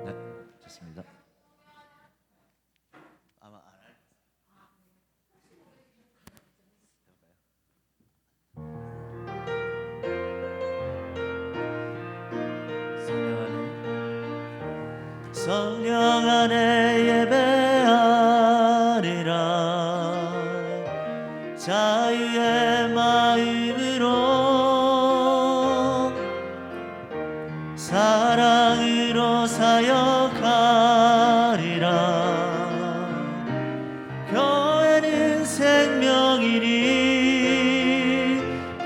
네, 좋습니다. 아마 안 할. 성령 안에 예배하리라 자유의 마음으로 사랑으로 사역하리라. 교회는 생명이니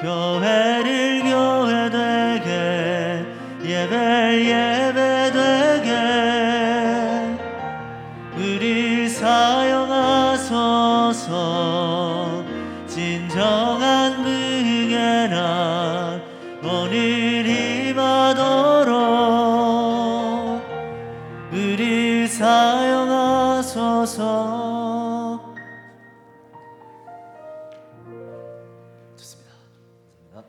교회를 교회되게 예배되게 우리 사용하소서. 진정한 능의 날 오늘 임하도록 우리 사용하소서. 좋습니다. 감사합니다.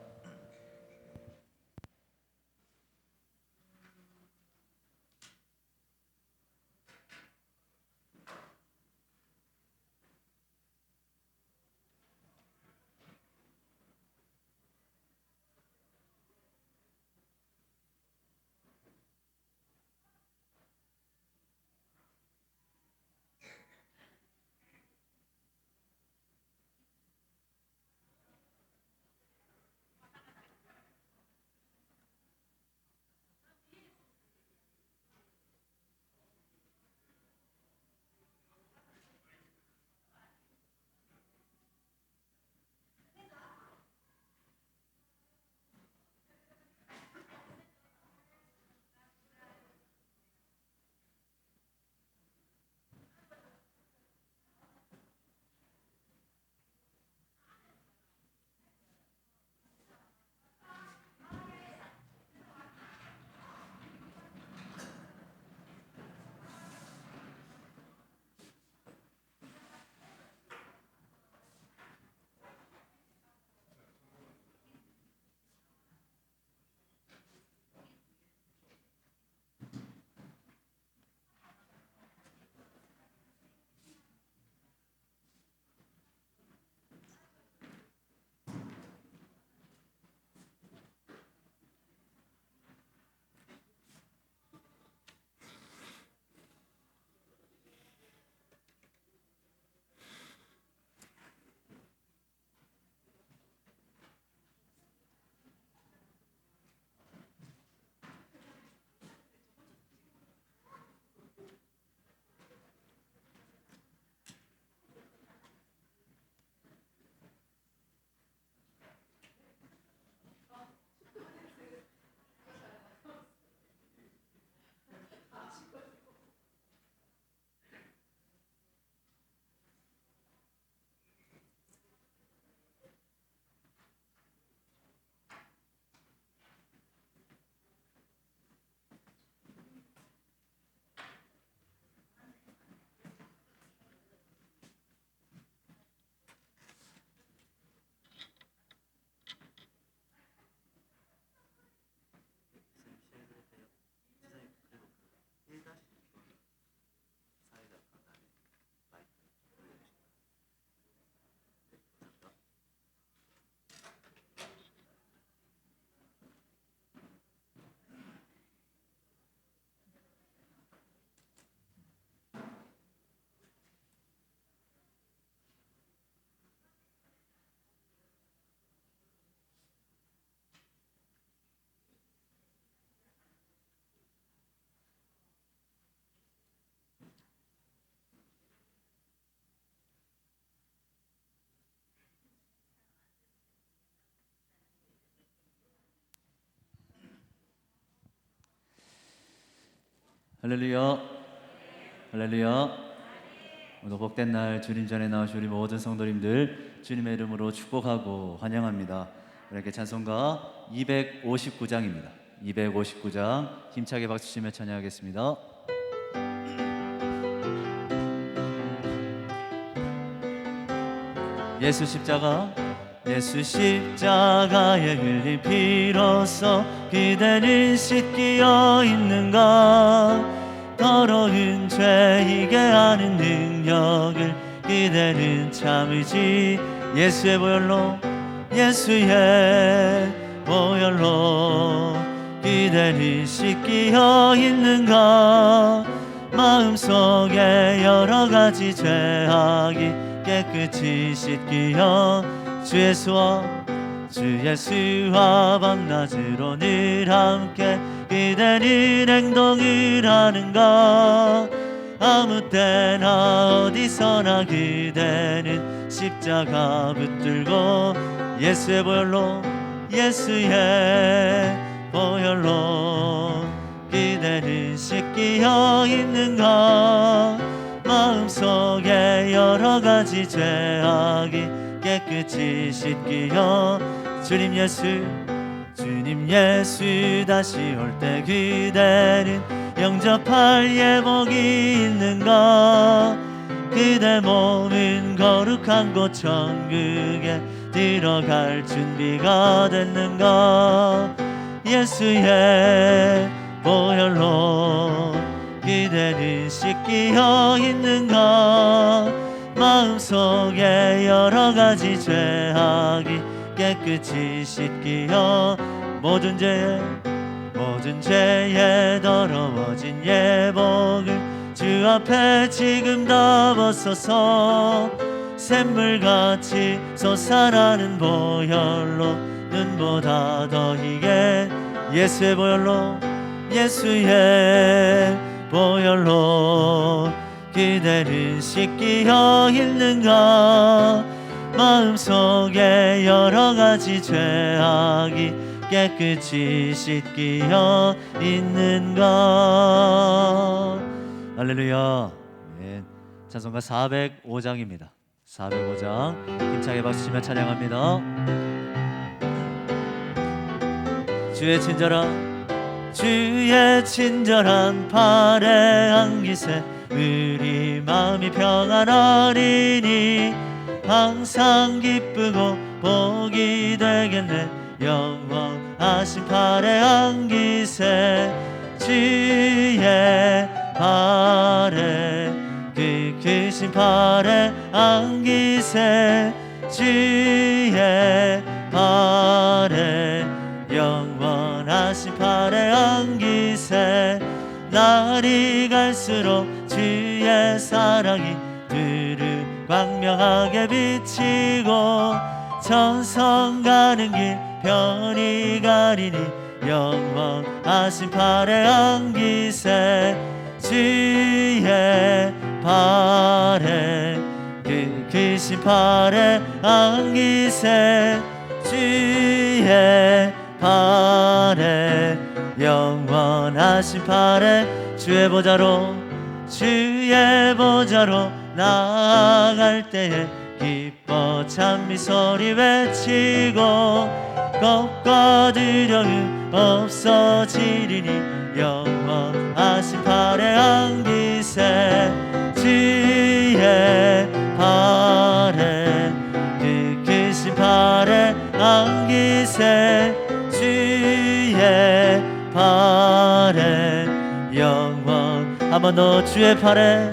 할렐루야, 할렐루야. 오늘 복된 날 주님 전에 나오신 우리 모든 성도님들 주님의 이름으로 축복하고 환영합니다. 이렇게 찬송가 259장입니다. 259장 힘차게 박수치며 찬양하겠습니다. 예수 십자가 예수 십자가에 흘린 피로써 그대는 씻기어 있는가? 더러운 죄이게 하는 능력을 그대는 참으지. 예수의 보혈로, 예수의 보혈로 그대는 씻기어 있는가? 마음속에 여러가지 죄악이 깨끗이 씻기어 주 예수와 밤낮으로 늘 함께 그대는 행동을 하는가? 아무 때나 어디서나 그대는 십자가 붙들고 예수의 보혈로, 예수의 보혈로 그대는 씻기어 있는가? 마음속에 여러가지 죄악이 깨끗이 씻기어 주님 예수 다시 올 때 그대는 영접할 예복이 있는가? 그대 몸은 거룩한 곳 천국에 들어갈 준비가 됐는가? 예수의 보혈로 그대는 씻기어 있는가? 마음속에 여러가지 죄악이 깨끗이 씻기어 모든 죄에 더러워진 예복을 주 앞에 지금 다 벗어서 샘물같이 솟아나는 보혈로 눈보다 더 희게 예수의 보혈로, 예수의 보혈로 그대는 씻기어 있는가? 마음속에 여러가지 죄악이 깨끗이 씻기어 있는가? 할렐루야. 네. 찬송가 405장입니다 405장 힘차게 박수치며 찬양합니다. 주의 친절한 팔에 안기세 우리 마음이 평안하리니 항상 기쁘고 복이 되겠네. 영원하신 팔에 안기세 주의 팔에 그 크신 팔에 안기세 주의 팔에 영원하신 팔에 안기세 날이 갈수록 주의 사랑이 두루 광명하게 비치고 천성 가는 길 편히 가리니 영원하신 팔에 안기세 주의 팔에 그 크신 팔에 안기세 주의 팔에 영원하신 팔에 주의 보좌로 나아갈 때에 기뻐 찬미 소리 외치고 겁과 두려움 없어지리니 영원하신 팔에 안기세 주의 팔에 그 크신 팔에 안기세 주의 팔에 영원 한 번 더 주의 팔에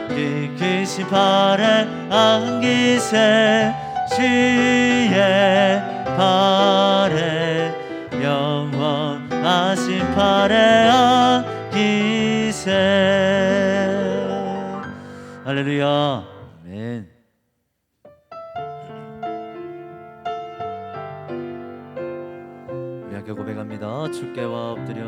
그 크신 팔에 안기세 주의 팔에 영원하신 팔에 안기세. 할렐루야. 아멘. 우리 함께 고백합니다. 주께와 엎드려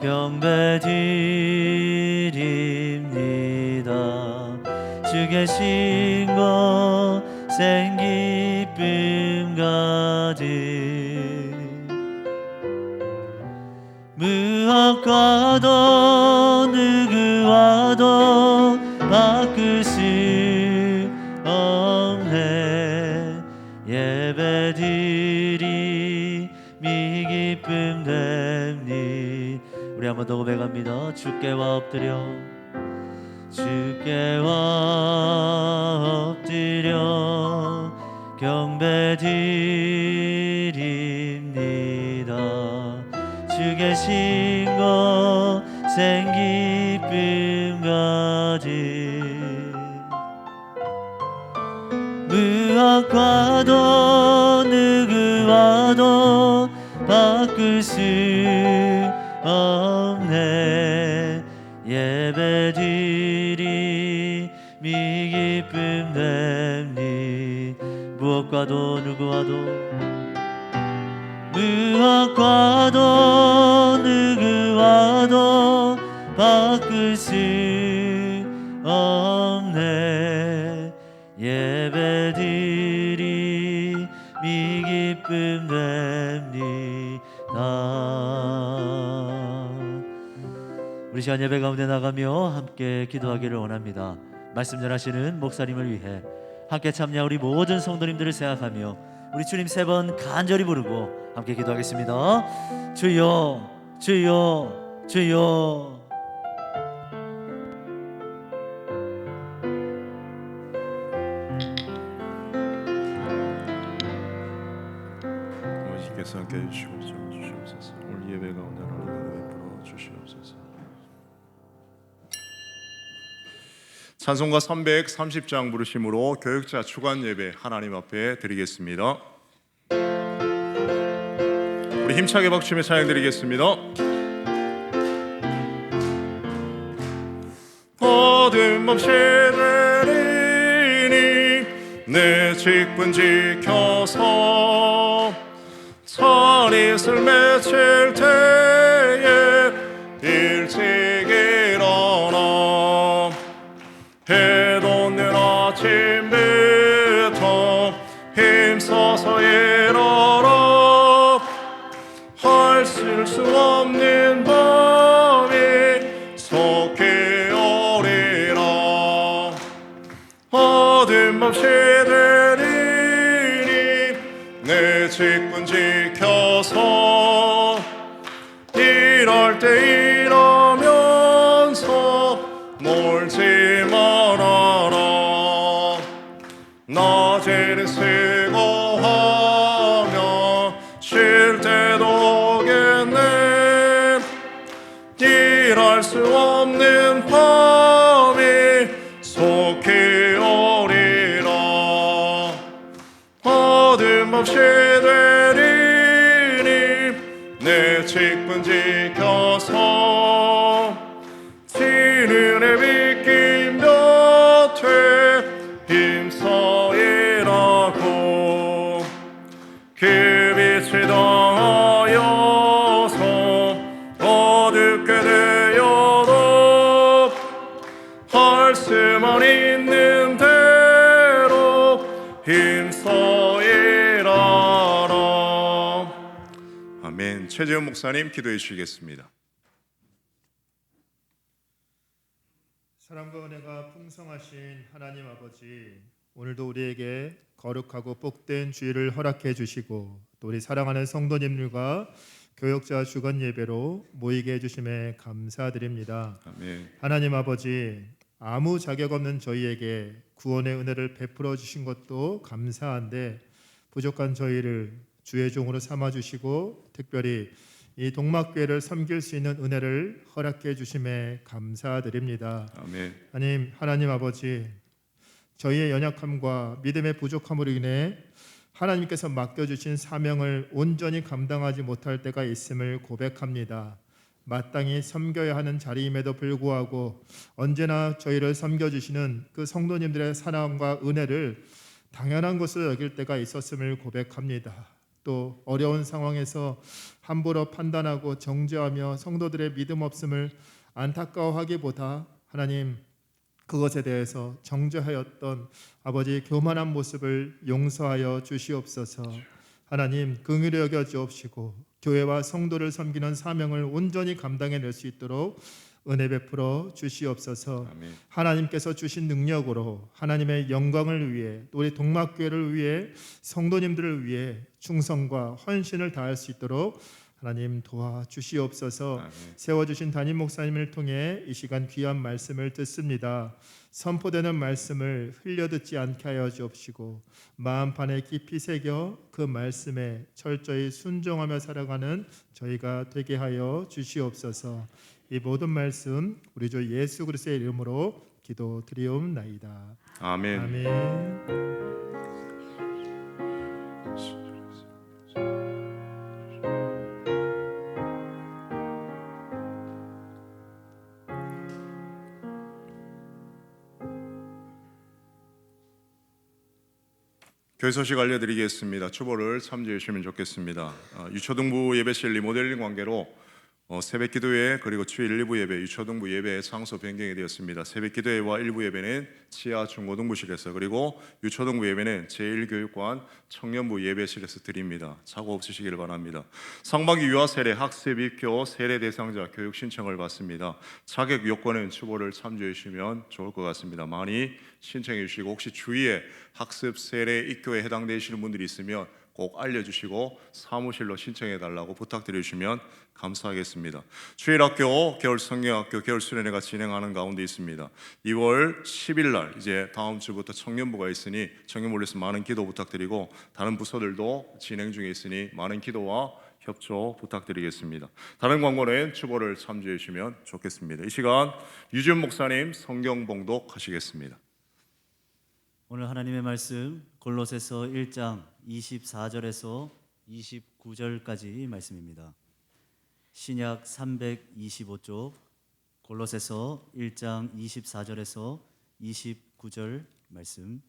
경배드립니다. 주 계신 곳엔 기쁨 가득 무엇과도 누구와도 바꿀 수 없네. 예배드림이 기쁨 됩니다. 번 더 고백합니다. 주께와 엎드려 엎드려 경배드립니다. 주 계신 곳엔 기쁨 가득 무엇과도 누구와도 바꿀 수 없네. 예배드림이 기쁨 됩니. 무엇과도 누구와도 누구와도 바꿀 수 없네. 예배드림이 기쁨 됩니다. 우리 시간 예배 가운데 나가며 함께 기도하기를 원합니다. 말씀 전하시는 목사님을 위해 함께 참여 우리 모든 성도님들을 생각하며 우리 주님 3번 간절히 부르고 함께 기도하겠습니다. 주여 주여 주여. 아버지께서 함께 주시옵소서. 오늘 예배 가운데 하나님 베풀어 주시옵소서. 찬송가 330장 부르심으로 교역자 주간 예배 하나님 앞에 드리겠습니다. 우리 힘차게 박수치며 찬양 드리겠습니다. 어둠없이 내리니 내 직분 지켜서 선잇을 맺힐 때에 일찍 일어나 해 돋는 아침부터 힘써서 일어나 헐쓸 수 없는 밤이 속히 오리라. 어둠 없이 내리니 내 직분 지켜서 이럴 때 이러면서 놀지 말아라. 낮에는 수고하며 쉴 때도 오겠네. 일할 수 없는 밤이 속히 오리라. 어둠 없이 되리니 내 직분 지켜서 진은의 비낀 곁에 힘써 일하고 그 빛을 당하여서 어둡게 되어도 할 수만 있는 대로 힘써 일하라. 아멘. 최재훈 목사님 기도해 주시겠습니다. 사랑과 은혜가 풍성하신 하나님 아버지, 오늘도 우리에게 거룩하고 복된 주일을 허락해 주시고 또 우리 사랑하는 성도님들과 교역자 주간 예배로 모이게 해주심에 감사드립니다. 아멘. 하나님 아버지, 아무 자격 없는 저희에게 구원의 은혜를 베풀어 주신 것도 감사한데 부족한 저희를 주의 종으로 삼아 주시고 특별히 이 동막교회를 섬길 수 있는 은혜를 허락해 주심에 감사드립니다. 아멘. 하나님 아버지, 저희의 연약함과 믿음의 부족함으로 인해 하나님께서 맡겨주신 사명을 온전히 감당하지 못할 때가 있음을 고백합니다. 마땅히 섬겨야 하는 자리임에도 불구하고 언제나 저희를 섬겨주시는 그 성도님들의 사랑과 은혜를 당연한 것으로 여길 때가 있었음을 고백합니다. 또 어려운 상황에서 함부로 판단하고 정죄하며 성도들의 믿음 없음을 안타까워하기보다 하나님 그것에 대해서 정죄하였던 아버지 교만한 모습을 용서하여 주시옵소서. 하나님 긍휼히 여겨 주옵시고 교회와 성도를 섬기는 사명을 온전히 감당해낼 수 있도록 은혜 베풀어 주시옵소서. 아멘. 하나님께서 주신 능력으로 하나님의 영광을 위해 또 우리 동막교회를 위해 성도님들을 위해 충성과 헌신을 다할 수 있도록 하나님 도와주시옵소서. 아멘. 세워주신 담임 목사님을 통해 이 시간 귀한 말씀을 듣습니다. 선포되는 말씀을 흘려듣지 않게 하여 주옵시고 마음판에 깊이 새겨 그 말씀에 철저히 순종하며 살아가는 저희가 되게 하여 주시옵소서. 이 모든 말씀 우리 주 예수 그리스도의 이름으로 기도드리옵나이다. 아멘. 아멘. 교회 소식 알려드리겠습니다. 추보를 참조해 주시면 좋겠습니다. 유초등부 예배실 리모델링 관계로 새벽 기도회 그리고 주일 일부 예배, 유초등부 예배 장소 변경이 되었습니다. 새벽 기도회와 일부 예배는 지하 중고등부실에서, 그리고 유초등부 예배는 제1교육관 청년부 예배실에서 드립니다. 사고 없으시기를 바랍니다. 상반기 유아 세례 학습 입교 세례 대상자 교육 신청을 받습니다. 자격 요건은 추보를 참조해 주시면 좋을 것 같습니다. 많이 신청해 주시고, 혹시 주위에 학습 세례 입교에 해당되시는 분들이 있으면 꼭 알려주시고 사무실로 신청해 달라고 부탁드려 주시면 감사하겠습니다. 주일학교, 겨울 성경학교, 겨울 수련회가 진행하는 가운데 있습니다. 2월 10일 날 이제 다음 주부터 청년부가 있으니 청년부를 위해서 많은 기도 부탁드리고, 다른 부서들도 진행 중에 있으니 많은 기도와 협조 부탁드리겠습니다. 다른 광고는 추보를 참조해 주시면 좋겠습니다. 이 시간 유준 목사님 성경 봉독하시겠습니다. 오늘 하나님의 말씀 골로새서 1장 24절에서 29절까지 말씀입니다. 신약 325쪽 골로새서 1장 24절에서 29절 말씀,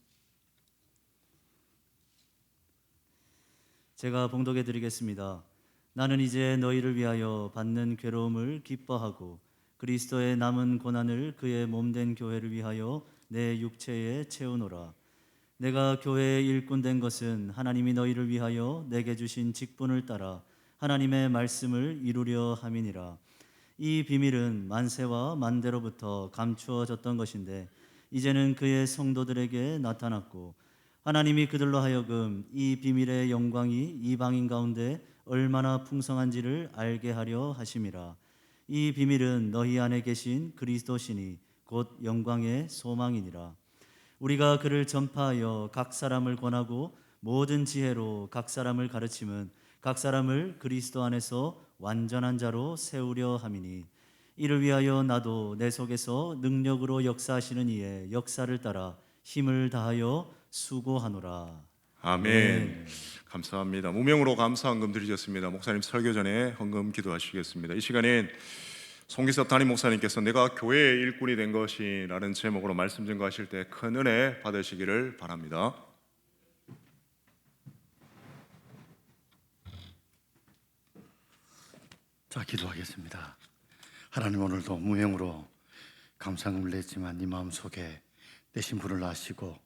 제가 봉독해 드리겠습니다. 나는 이제 너희를 위하여 받는 괴로움을 기뻐하고 그리스도의 남은 고난을 그의 몸된 교회를 위하여 내 육체에 채우노라. 내가 교회의 일꾼 된 것은 하나님이 너희를 위하여 내게 주신 직분을 따라 하나님의 말씀을 이루려 함이니라. 이 비밀은 만세와 만대로부터 감추어졌던 것인데 이제는 그의 성도들에게 나타났고, 하나님이 그들로 하여금 이 비밀의 영광이 이방인 가운데 얼마나 풍성한지를 알게 하려 하심이라. 이 비밀은 너희 안에 계신 그리스도시니 곧 영광의 소망이니라. 우리가 그를 전파하여 각 사람을 권하고 모든 지혜로 각 사람을 가르침은 각 사람을 그리스도 안에서 완전한 자로 세우려 함이니, 이를 위하여 나도 내 속에서 능력으로 역사하시는 이의 역사를 따라 힘을 다하여 수고하노라. 아멘. 감사합니다. 무명으로 감사 헌금 드리셨습니다. 목사님 설교 전에 헌금 기도하시겠습니다. 이 시간엔 송기섭 담임 목사님께서 내가 교회의 일꾼이 된 것이라는 제목으로 말씀 전가하실 때 큰 은혜 받으시기를 바랍니다. 자, 기도하겠습니다. 하나님, 오늘도 무명으로 감사금을 냈지만 네 마음속에 내 신분을 아시고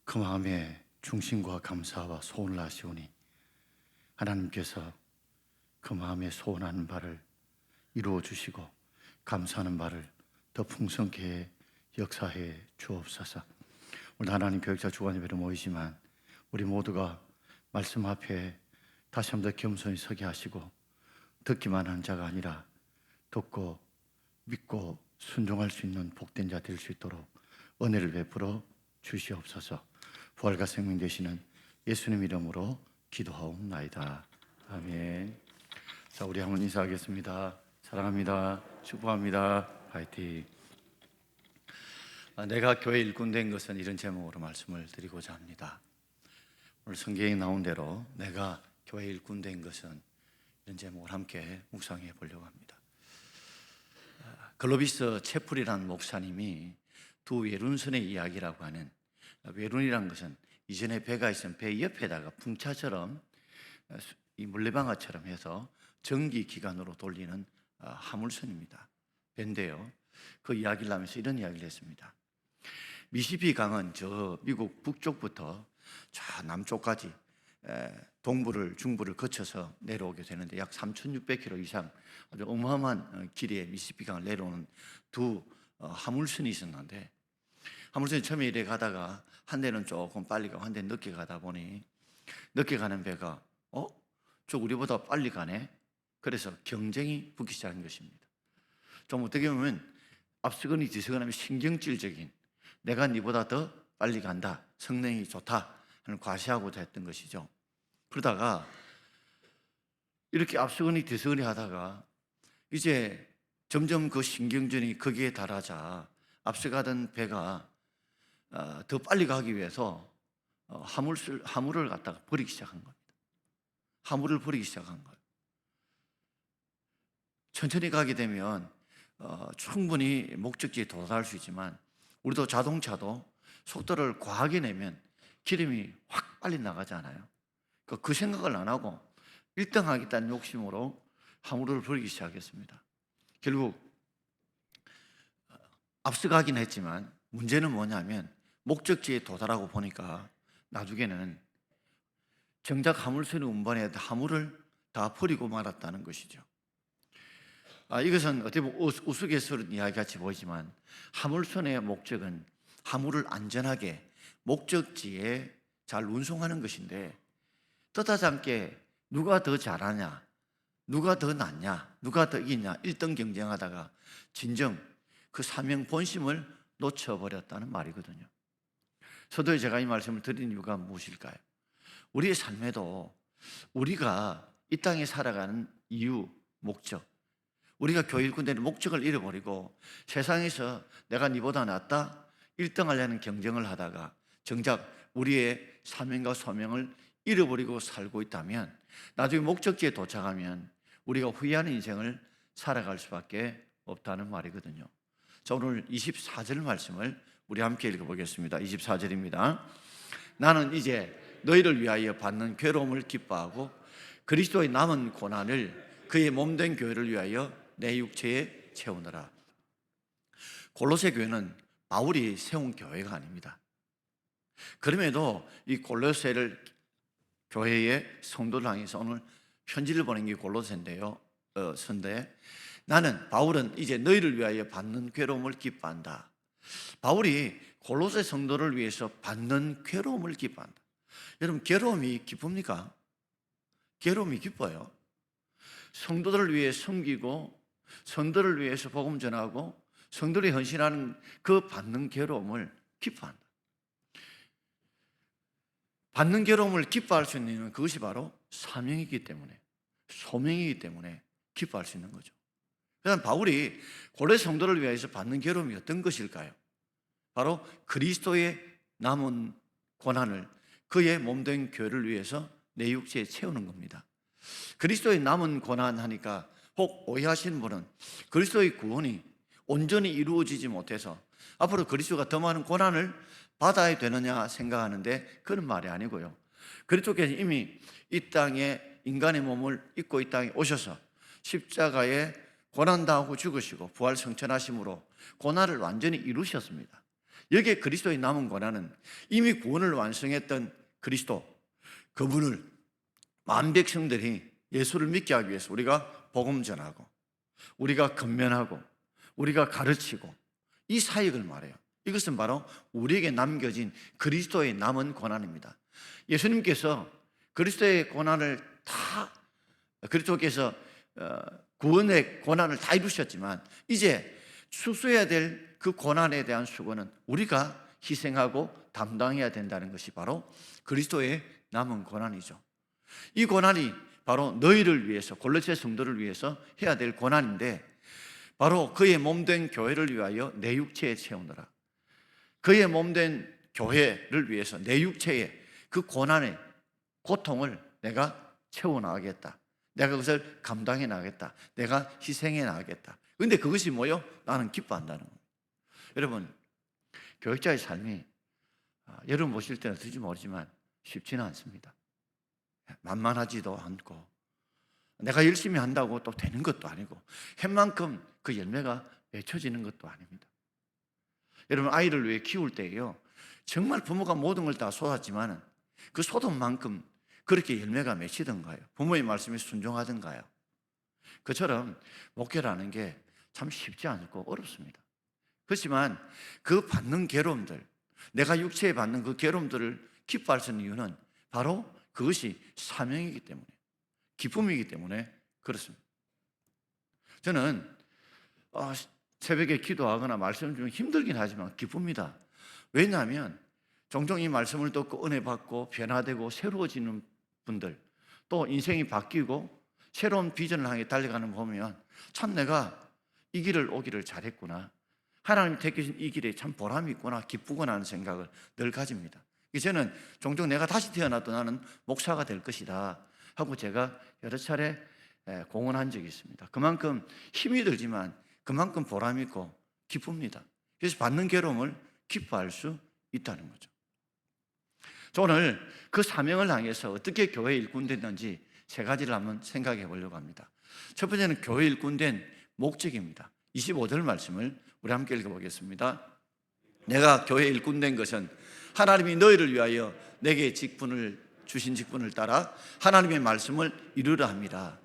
그 마음에 중심과 감사와 소원을 아시오니 하나님께서 그 마음에 소원하는 바를 이루어 주시고 감사하는 바를 더 풍성케 역사해 주옵소서. 오늘 하나님 교육자 주간 예배로 모이지만 우리 모두가 말씀 앞에 다시 한번 더 겸손히 서게 하시고 듣기만 한 자가 아니라 듣고 믿고 순종할 수 있는 복된 자 될 수 있도록 은혜를 베풀어 주시옵소서. 부활과 생명 되시는 예수님 이름으로 기도하옵나이다. 아멘. 자, 우리 한번 인사하겠습니다. 사랑합니다. 축복합니다. 파이팅. 내가 교회 일꾼 된 것은 이런 제목으로 말씀을 드리고자 합니다. 오늘 성경에 나온 대로 내가 교회 일꾼 된 것은 이런 제목을 함께 묵상해 보려고 합니다. 글로비스 채플이라는 목사님이 두 외룬선의 이야기라고 하는, 외룬이란 것은 이전에 배가 있으면 배 옆에다가 풍차처럼 이 물레방아처럼 해서 전기 기관으로 돌리는 화물선입니다. 배인데요, 그 이야기를 하면서 이런 이야기를 했습니다. 미시피 강은 저 미국 북쪽부터 저 남쪽까지 동부를 중부를 거쳐서 내려오게 되는데 약 3,600km 이상 아주 어마어마한 길이에 미시시피 강을 내려오는 두 화물선이 있었는데, 화물선이 처음에 이래 가다가 한 대는 조금 빨리 가고 한 대는 늦게 가다 보니 늦게 가는 배가 저 우리보다 빨리 가네? 그래서 경쟁이 붙기 시작한 것입니다. 좀 어떻게 보면 앞서거니 뒤서거니 신경질적인, 내가 네보다 더 빨리 간다, 성능이 좋다 하는 과시하고자 했던 것이죠. 그러다가 이렇게 앞서거니 뒤서거니 하다가 이제 점점 그 신경전이 거기에 달하자 앞서가던 배가 더 빨리 가기 위해서 화물을 갖다가 버리기 시작한 겁니다. 화물을 버리기 시작한 거예요. 천천히 가게 되면 충분히 목적지에 도달할 수 있지만, 우리도 자동차도 속도를 과하게 내면 기름이 확 빨리 나가잖아요. 그 생각을 안 하고 1등 하겠다는 욕심으로 화물을 버리기 시작했습니다. 결국 앞서가긴 했지만 문제는 뭐냐면, 목적지에 도달하고 보니까 나중에는 정작 화물선이 운반해야 될 화물을 다 버리고 말았다는 것이죠. 이것은 어떻게 보면 우스갯소리 이야기같이 보이지만, 화물선의 목적은 화물을 안전하게 목적지에 잘 운송하는 것인데, 뜻하지 않게 누가 더 잘하냐, 누가 더 낫냐, 누가 더 이기냐 1등 경쟁하다가 진정 그 사명 본심을 놓쳐버렸다는 말이거든요. 서두에 제가 이 말씀을 드린 이유가 무엇일까요? 우리의 삶에도 우리가 이 땅에 살아가는 이유, 목적, 우리가 교회 일꾼들의 목적을 잃어버리고 세상에서 내가 네보다 낫다 1등 하려는 경쟁을 하다가 정작 우리의 사명과 소명을 잃어버리고 살고 있다면, 나중에 목적지에 도착하면 우리가 후회하는 인생을 살아갈 수밖에 없다는 말이거든요. 자, 오늘 24절 말씀을 우리 함께 읽어보겠습니다. 24절입니다. 나는 이제 너희를 위하여 받는 괴로움을 기뻐하고 그리스도의 남은 고난을 그의 몸된 교회를 위하여 내 육체에 채우느라. 골로새 교회는 바울이 세운 교회가 아닙니다. 그럼에도 이 골로새를 교회의 성도를 향해서 오늘 편지를 보낸 게 골로새인데요. 바울은 이제 너희를 위하여 받는 괴로움을 기뻐한다. 바울이 골로새 성도를 위해서 받는 괴로움을 기뻐한다. 여러분, 괴로움이 기쁩니까? 괴로움이 기뻐요. 성도들을 위해 섬기고 성도를 위해서 복음 전하고 성도들이 헌신하는 그 받는 괴로움을 기뻐한다. 받는 괴로움을 기뻐할 수 있는 이유는 그것이 바로 사명이기 때문에, 소명이기 때문에 기뻐할 수 있는 거죠. 그다음 바울이 골로새 성도를 위해서 받는 괴로움이 어떤 것일까요? 바로 그리스도의 남은 고난을 그의 몸된 교회를 위해서 내 육체에 채우는 겁니다. 그리스도의 남은 고난 하니까 혹 오해하시는 분은 그리스도의 구원이 온전히 이루어지지 못해서 앞으로 그리스도가 더 많은 고난을 받아야 되느냐 생각하는데, 그런 말이 아니고요. 그리스도께서 이미 이 땅에 인간의 몸을 입고 이 땅에 오셔서 십자가에 고난당하고 죽으시고 부활 성천하심으로 고난을 완전히 이루셨습니다. 여기에 그리스도의 남은 고난은 이미 구원을 완성했던 그리스도, 그분을 만 백성들이 예수를 믿게 하기 위해서 우리가 복음 전하고 우리가 건면하고 우리가 가르치고 이 사역을 말해요. 이것은 바로 우리에게 남겨진 그리스도의 남은 고난입니다. 예수님께서 그리스도의 고난을 그리스도께서 구원의 고난을 다 이루셨지만 이제 수수해야 될 그 고난에 대한 수고는 우리가 희생하고 담당해야 된다는 것이 바로 그리스도의 남은 고난이죠. 이 고난이 바로 너희를 위해서, 골로새 성도를 위해서 해야 될 고난인데, 바로 그의 몸된 교회를 위하여 내 육체에 채우느라. 그의 몸된 교회를 위해서 내 육체에 그 고난의 고통을 내가 채워나가겠다. 내가 그것을 감당해 나가겠다. 내가 희생해 나가겠다. 그런데 그것이 뭐요? 나는 기뻐한다는 거예요. 여러분, 교육자의 삶이 여러분 보실 때는 어떨지 모르지만 쉽지는 않습니다. 만만하지도 않고 내가 열심히 한다고 또 되는 것도 아니고 한 만큼 그 열매가 맺혀지는 것도 아닙니다. 여러분, 아이를 위해 키울 때요, 정말 부모가 모든 걸 다 쏟았지만 그 쏟은 만큼 그렇게 열매가 맺히던가요? 부모의 말씀에 순종하던가요? 그처럼 목회라는 게 참 쉽지 않고 어렵습니다. 그렇지만 그 받는 괴로움들, 내가 육체에 받는 그 괴로움들을 기뻐할 수 있는 이유는 바로 그것이 사명이기 때문에, 기쁨이기 때문에 그렇습니다. 저는 새벽에 기도하거나 말씀 좀 힘들긴 하지만 기쁩니다. 왜냐하면 종종 이 말씀을 듣고 은혜 받고 변화되고 새로워지는 분들, 또 인생이 바뀌고 새로운 비전을 향해 달려가는 거 보면 참 내가 이 길을 오기를 잘했구나, 하나님이 택하신 이 길에 참 보람이 있구나, 기쁘구나 하는 생각을 늘 가집니다. 저는 종종 내가 다시 태어나도 나는 목사가 될 것이다 하고 제가 여러 차례 공언한 적이 있습니다. 그만큼 힘이 들지만 그만큼 보람이 있고 기쁩니다. 그래서 받는 괴로움을 기뻐할 수 있다는 거죠. 저 오늘 그 사명을 향해서 어떻게 교회 일꾼 됐는지 세 가지를 한번 생각해 보려고 합니다. 첫 번째는 교회 일꾼 된 목적입니다. 25절 말씀을 우리 함께 읽어보겠습니다. 내가 교회 일꾼 된 것은 하나님이 너희를 위하여 내게 주신 직분을 따라 하나님의 말씀을 이루려 합니다.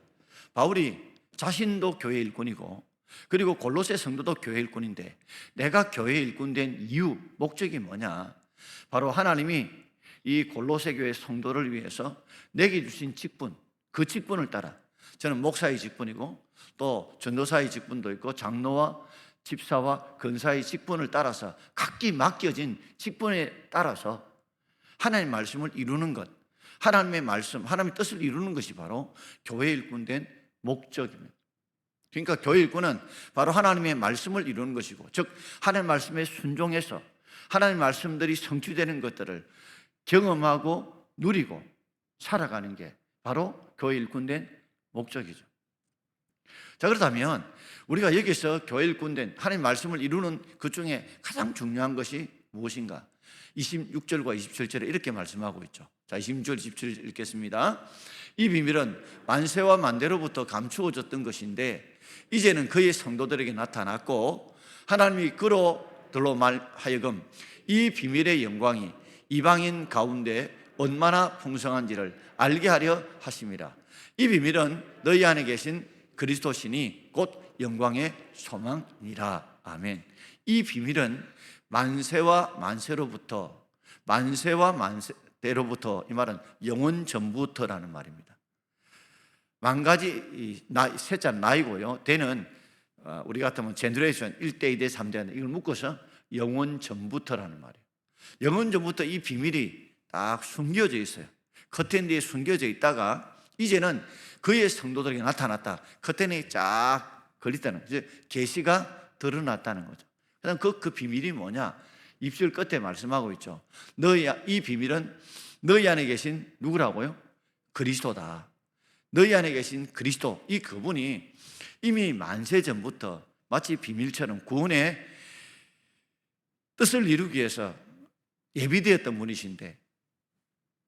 바울이 자신도 교회 일꾼이고 그리고 골로새 성도도 교회 일꾼인데 내가 교회 일꾼 된 이유, 목적이 뭐냐? 바로 하나님이 이 골로새 교회 성도를 위해서 내게 주신 직분, 그 직분을 따라, 저는 목사의 직분이고 또 전도사의 직분도 있고 장로와 집사와 근사의 직분을 따라서 각기 맡겨진 직분에 따라서 하나님의 말씀을 이루는 것, 하나님의 말씀, 하나님의 뜻을 이루는 것이 바로 교회 일꾼 된 목적입니다. 그러니까 교회 일꾼은 바로 하나님의 말씀을 이루는 것이고, 즉 하나님의 말씀에 순종해서 하나님의 말씀들이 성취되는 것들을 경험하고 누리고 살아가는 게 바로 교회 일꾼 된 목적이죠. 자, 그렇다면 우리가 여기서 교회 일꾼 된 하나님의 말씀을 이루는 그 중에 가장 중요한 것이 무엇인가? 26절과 27절에 이렇게 말씀하고 있죠. 자, 26절, 27절 읽겠습니다. 이 비밀은 만세와 만대로부터 감추어졌던 것인데 이제는 그의 성도들에게 나타났고 하나님이 그로들로 말하여금 이 비밀의 영광이 이방인 가운데 얼마나 풍성한지를 알게 하려 하심이라. 이 비밀은 너희 안에 계신 그리스도시니 곧 영광의 소망이라. 아멘. 이 비밀은 만세와 만세로부터, 만세와 만세로부터, 이 말은 영원 전부터라는 말입니다. 만 가지 세자 나이고요. 대는 우리 같으면 제너레이션 1대, 2대, 3대 이걸 묶어서 영원 전부터라는 말이에요. 영원 전부터 이 비밀이 딱 숨겨져 있어요. 커튼 뒤에 숨겨져 있다가 이제는 그의 성도들에게 나타났다. 커튼이 쫙 걸렸다는 거죠. 계시가 드러났다는 거죠. 그다음 그 비밀이 뭐냐? 입술 끝에 말씀하고 있죠. 이 비밀은 너희 안에 계신 누구라고요? 그리스도다. 너희 안에 계신 그리스도, 이 그분이 이미 만세 전부터 마치 비밀처럼 구원의 뜻을 이루기 위해서 예비되었던 분이신데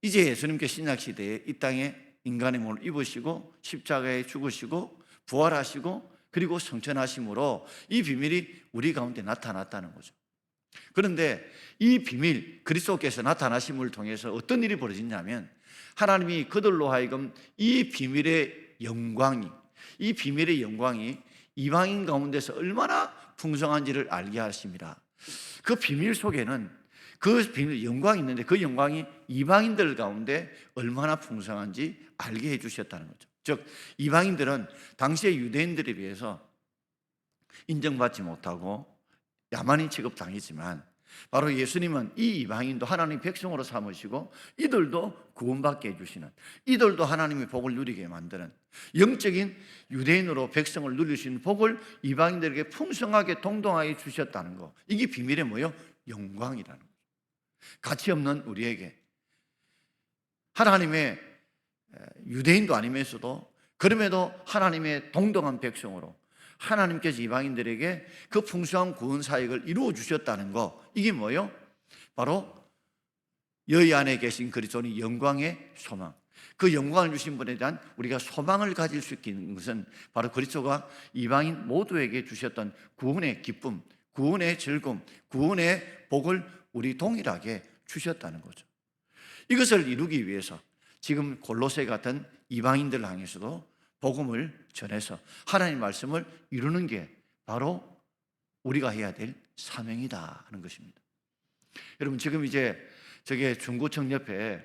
이제 예수님께 신약시대에 이 땅에 인간의 몸을 입으시고 십자가에 죽으시고 부활하시고 그리고 성천하심으로 이 비밀이 우리 가운데 나타났다는 거죠. 그런데 이 비밀, 그리스도께서 나타나심을 통해서 어떤 일이 벌어지냐면 하나님이 그들로 하여금 이 비밀의 영광이 이방인 가운데서 얼마나 풍성한지를 알게 하십니다. 그 비밀 속에는 그 비밀 영광이 있는데 그 영광이 이방인들 가운데 얼마나 풍성한지 알게 해주셨다는 거죠. 즉 이방인들은 당시의 유대인들에 비해서 인정받지 못하고 야만인 취급당했지만 바로 예수님은 이 이방인도 하나님 백성으로 삼으시고 이들도 구원받게 해주시는, 이들도 하나님의 복을 누리게 만드는 영적인 유대인으로 백성을 누릴 수 있는 복을 이방인들에게 풍성하게 동동하게 주셨다는 거, 이게 비밀의 뭐예요? 영광이라는 거죠. 가치 없는 우리에게 하나님의 유대인도 아니면서도 그럼에도 하나님의 동등한 백성으로 하나님께서 이방인들에게 그 풍성한 구원 사역을 이루어 주셨다는 거, 이게 뭐예요? 바로 너희 안에 계신 그리스도는 영광의 소망. 그 영광을 주신 분에 대한 우리가 소망을 가질 수 있는 것은 바로 그리스도가 이방인 모두에게 주셨던 구원의 기쁨, 구원의 즐거움, 구원의 복을 우리 동일하게 주셨다는 거죠. 이것을 이루기 위해서 지금 골로새 같은 이방인들 향해서도 복음을 전해서 하나님의 말씀을 이루는 게 바로 우리가 해야 될 사명이다 하는 것입니다. 여러분, 지금 이제 저게 중구청 옆에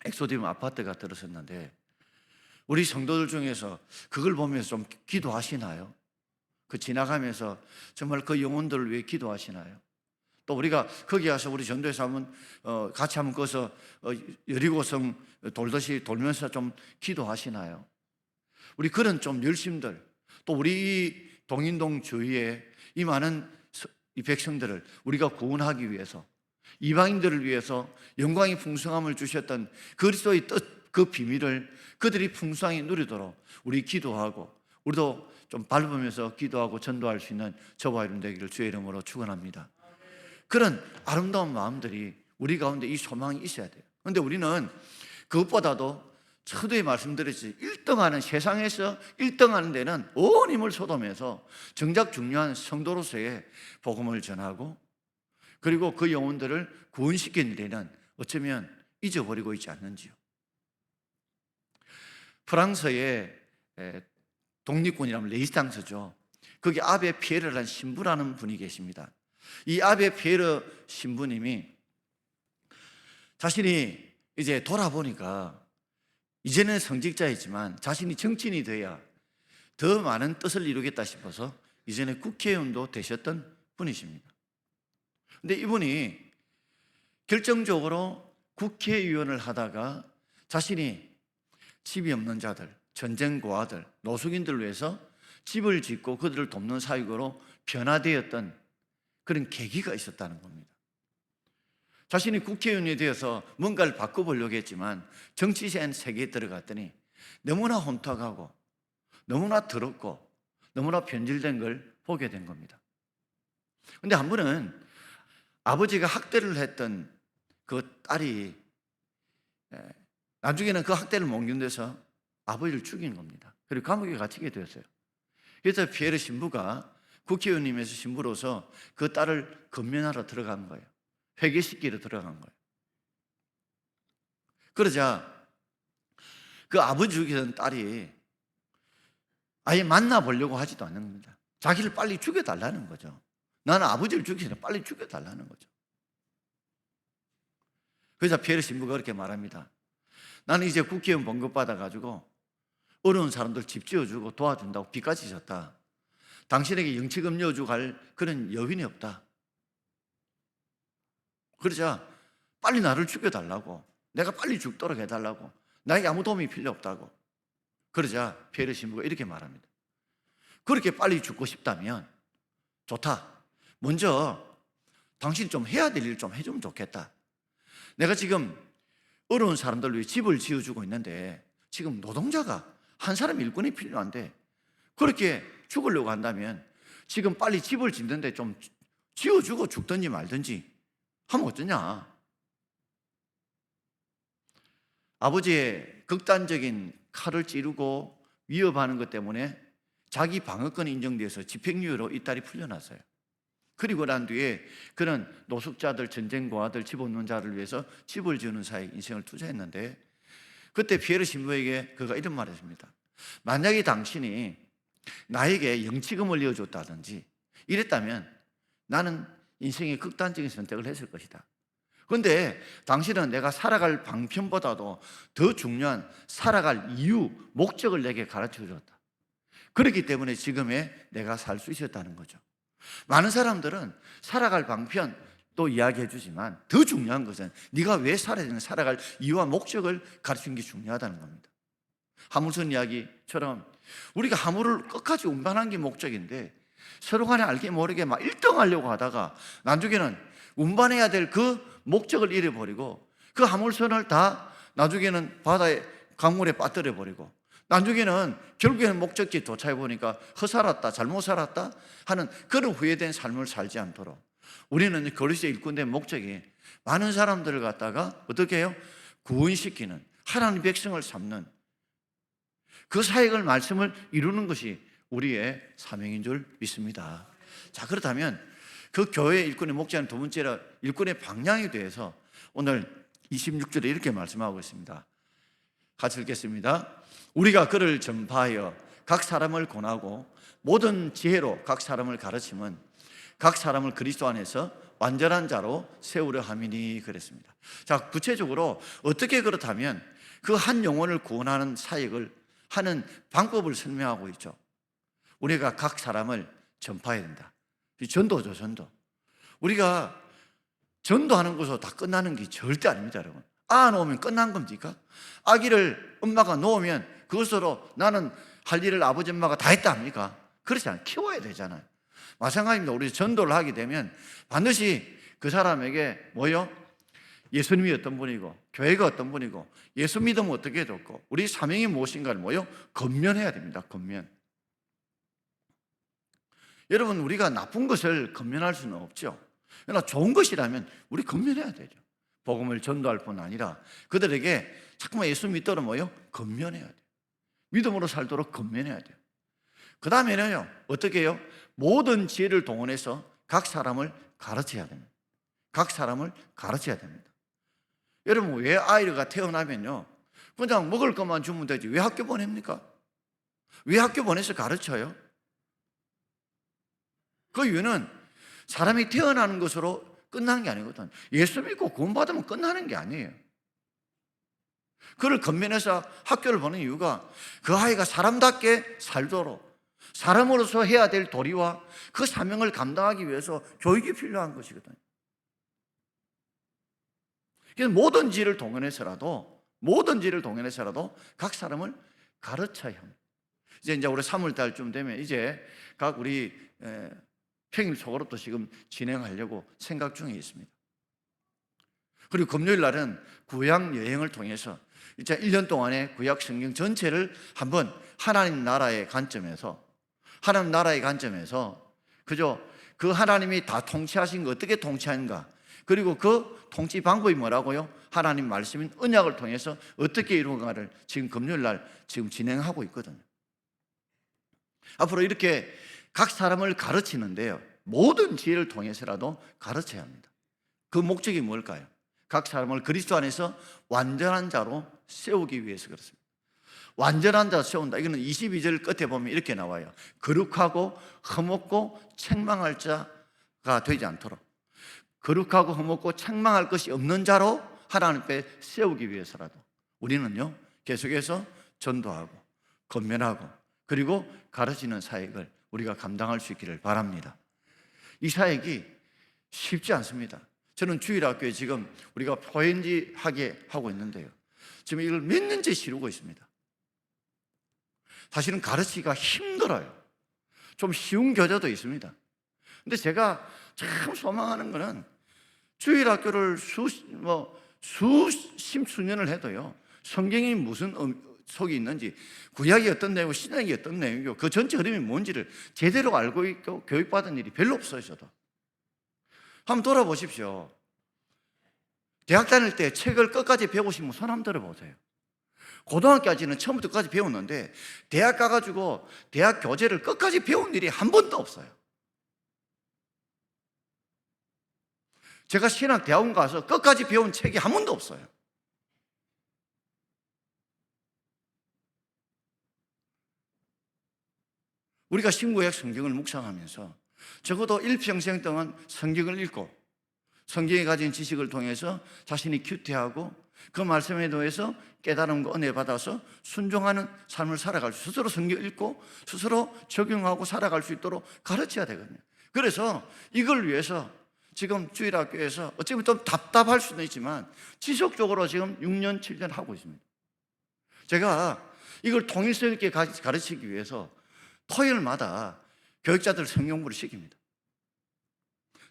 엑소디움 아파트가 들어섰는데 우리 성도들 중에서 그걸 보면서 좀 기도하시나요? 그 지나가면서 정말 그 영혼들을 위해 기도하시나요? 또 우리가 거기 가서 우리 전도에서 한번 같이 한번 거기서 여리고성 돌듯이 돌면서 좀 기도하시나요? 우리 그런 좀 열심들, 또 우리 동인동 주위에 이 많은 이 백성들을 우리가 구원하기 위해서, 이방인들을 위해서 영광의 풍성함을 주셨던 그리스도의 뜻, 그 비밀을 그들이 풍성히 누리도록 우리 기도하고, 우리도 좀 밟으면서 기도하고 전도할 수 있는 저와 여러분 되기를 주의 이름으로 축원합니다. 그런 아름다운 마음들이 우리 가운데 이 소망이 있어야 돼요. 그런데 우리는 그것보다도 서두에 말씀드렸지, 1등하는, 세상에서 1등하는 데는 온 힘을 쏟으면서 정작 중요한 성도로서의 복음을 전하고, 그리고 그 영혼들을 구원시키는 데는 어쩌면 잊어버리고 있지 않는지요. 프랑스의 독립군이라면 레지스탕스죠. 거기 아베 피에르라는 신부라는 분이 계십니다. 이 아베 피에르 신부님이 자신이 이제 돌아보니까 이제는 성직자이지만 자신이 정치인이 돼야 더 많은 뜻을 이루겠다 싶어서 이전에 국회의원도 되셨던 분이십니다. 근데 이분이 결정적으로 국회의원을 하다가 자신이 집이 없는 자들, 전쟁 고아들, 노숙인들을 위해서 집을 짓고 그들을 돕는 사역으로 변화되었던 그런 계기가 있었다는 겁니다. 자신이 국회의원이 되어서 뭔가를 바꿔보려고 했지만 정치적인 세계에 들어갔더니 너무나 혼탁하고 너무나 더럽고 너무나 변질된 걸 보게 된 겁니다. 그런데 한 번은 아버지가 학대를 했던 그 딸이 나중에는 그 학대를 못 견뎌서 아버지를 죽인 겁니다. 그리고 감옥에 갇히게 되었어요. 그래서 피에르 신부가 국회의원님에서 신부로서 그 딸을 건면하러 들어간 거예요. 회개시키러 들어간 거예요. 그러자 그 아버지 죽이던 딸이 아예 만나보려고 하지도 않는 겁니다. 자기를 빨리 죽여달라는 거죠. 나는 아버지를 죽이기 전에 빨리 죽여달라는 거죠. 그래서 피에르 신부가 그렇게 말합니다. 나는 이제 국회의원 봉급 받아가지고 어려운 사람들 집 지어주고 도와준다고 빚까지 졌다. 당신에게 영치금 내어주고 할 그런 여인이 없다. 그러자 빨리 나를 죽여달라고, 내가 빨리 죽도록 해달라고, 나에게 아무 도움이 필요 없다고. 그러자 피에르 신부가 이렇게 말합니다. 그렇게 빨리 죽고 싶다면 좋다. 먼저 당신이 좀 해야 될 일 좀 해주면 좋겠다. 내가 지금 어려운 사람들 위해 집을 지어주고 있는데 지금 노동자가 한 사람 일꾼이 필요한데 그렇게 죽으려고 한다면 지금 빨리 집을 짓는데 좀 지어주고 죽든지 말든지 하면 어떠냐. 아버지의 극단적인 칼을 찌르고 위협하는 것 때문에 자기 방어권이 인정돼서 집행유예로 이 딸이 풀려났어요. 그리고 난 뒤에 그런 노숙자들, 전쟁고아들, 집 없는 자를 위해서 집을 지우는 사이에 인생을 투자했는데, 그때 피에르 신부에게 그가 이런 말을 했습니다. 만약에 당신이 나에게 영치금을 이어줬다든지 이랬다면 나는 인생의 극단적인 선택을 했을 것이다. 그런데 당신은 내가 살아갈 방편보다도 더 중요한 살아갈 이유, 목적을 내게 가르쳐 줬다. 그렇기 때문에 지금의 내가 살 수 있었다는 거죠. 많은 사람들은 살아갈 방편 또 이야기해 주지만 더 중요한 것은 네가 왜 살아야 되는, 살아갈 이유와 목적을 가르치는 게 중요하다는 겁니다. 하물선 이야기처럼 우리가 하물을 끝까지 운반한 게 목적인데 서로 간에 알게 모르게 막 1등 하려고 하다가 나중에는 운반해야 될 그 목적을 잃어버리고 그 하물선을 다 나중에는 바다에 강물에 빠뜨려 버리고 나중에는 결국에는 목적지에 도착해 보니까 허살았다, 잘못 살았다 하는 그런 후회된 삶을 살지 않도록 우리는 그리스도의 일꾼된 목적이 많은 사람들을 갖다가 어떻게 해요? 구원시키는, 하나님 백성을 삼는 그 사역을, 말씀을 이루는 것이 우리의 사명인 줄 믿습니다. 자, 그렇다면 그 교회의 일꾼의 목적은 두 번째로 일꾼의 방향에 대해서 오늘 26절에 이렇게 말씀하고 있습니다. 같이 읽겠습니다. 우리가 그를 전파하여 각 사람을 권하고 모든 지혜로 각 사람을 가르치면 각 사람을 그리스도 안에서 완전한 자로 세우려 함이니 그랬습니다. 자, 구체적으로 어떻게 그렇다면 그 한 영혼을 구원하는 사역을 하는 방법을 설명하고 있죠. 우리가 각 사람을 전파해야 된다. 전도죠, 전도. 우리가 전도하는 것으로 다 끝나는 게 절대 아닙니다, 여러분. 아 놓으면 끝난 겁니까? 아기를 엄마가 놓으면 그것으로 나는 할 일을 아버지 엄마가 다 했다 합니까? 그렇지 않아요. 키워야 되잖아요. 마찬가지입니다. 우리 전도를 하게 되면 반드시 그 사람에게 뭐요? 예수님이 어떤 분이고 교회가 어떤 분이고 예수 믿으면 어떻게 좋고 우리 사명이 무엇인가를 뭐요? 건면해야 됩니다. 건면. 여러분, 우리가 나쁜 것을 건면할 수는 없죠. 그러나 좋은 것이라면 우리 건면해야 되죠. 복음을 전도할 뿐 아니라 그들에게 자꾸만 예수 믿도록 뭐요? 건면해야 돼요. 믿음으로 살도록 건면해야 돼요. 그 다음에는요, 어떻게 해요? 모든 지혜를 동원해서 각 사람을 가르쳐야 됩니다. 각 사람을 가르쳐야 됩니다. 여러분, 왜 아이가 태어나면요 그냥 먹을 것만 주면 되지 왜 학교 보냅니까? 왜 학교 보내서 가르쳐요? 그 이유는 사람이 태어나는 것으로 끝난 게 아니거든. 예수 믿고 구원받으면 끝나는 게 아니에요. 그를 건면해서 학교를 보는 이유가 그 아이가 사람답게 살도록 사람으로서 해야 될 도리와 그 사명을 감당하기 위해서 교육이 필요한 것이거든요. 그래서 모든 지혜를 동원해서라도 각 사람을 가르쳐야 합니다. 이제 우리 3월달쯤 되면 이제 각 우리 평일 속으로도 지금 진행하려고 생각 중에 있습니다. 그리고 금요일 날은 구약 여행을 통해서 이제 1년 동안의 구약 성경 전체를 한번 하나님 나라의 관점에서 그죠? 그 하나님이 다 통치하신 거 어떻게 통치하는가, 그리고 그 통치 방법이 뭐라고요? 하나님 말씀인 언약을 통해서 어떻게 이루어가를 지금 금요일 날 지금 진행하고 있거든요. 앞으로 이렇게 각 사람을 가르치는데요, 모든 지혜를 통해서라도 가르쳐야 합니다. 그 목적이 뭘까요? 각 사람을 그리스도 안에서 완전한 자로 세우기 위해서 그렇습니다. 완전한 자로 세운다. 이거는 22절 끝에 보면 이렇게 나와요. 거룩하고 흠없고 책망할 자가 되지 않도록, 거룩하고 흠없고 책망할 것이 없는 자로 하나님 앞에 세우기 위해서라도 우리는요 계속해서 전도하고 건면하고 그리고 가르치는 사역을 우리가 감당할 수 있기를 바랍니다. 이 사역이 쉽지 않습니다. 저는 주일학교에 지금 우리가 포연지하게 하고 있는데요, 지금 이걸 몇 년째 치르고 있습니다. 사실은 가르치기가 힘들어요. 좀 쉬운 교재도 있습니다. 근데 제가 참 소망하는 거는 주일학교를 수년을 해도요, 성경이 무슨 속이 있는지, 구약이 어떤 내용이고 신약이 어떤 내용이고 그 전체 흐름이 뭔지를 제대로 알고 있고 교육받은 일이 별로 없어요. 저도 한번 돌아보십시오. 대학 다닐 때 책을 끝까지 배우신 분 손 한번 들어보세요. 고등학교까지는 처음부터 끝까지 배웠는데 대학 가가지고 대학 교재를 끝까지 배운 일이 한 번도 없어요. 제가 신학 대학원 가서 끝까지 배운 책이 한 번도 없어요. 우리가 신구약 성경을 묵상하면서 적어도 일평생 동안 성경을 읽고 성경에 가진 지식을 통해서 자신이 큐티하고 그 말씀에 대해서 깨달음과 은혜 받아서 순종하는 삶을 살아갈 수, 스스로 성경 읽고 스스로 적용하고 살아갈 수 있도록 가르쳐야 되거든요. 그래서 이걸 위해서 지금 주일학교에서 어쩌면 좀 답답할 수도 있지만 지속적으로 지금 6년, 7년 하고 있습니다. 제가 이걸 통일성 있게 가르치기 위해서 토요일마다 교육자들 성경부를 시킵니다.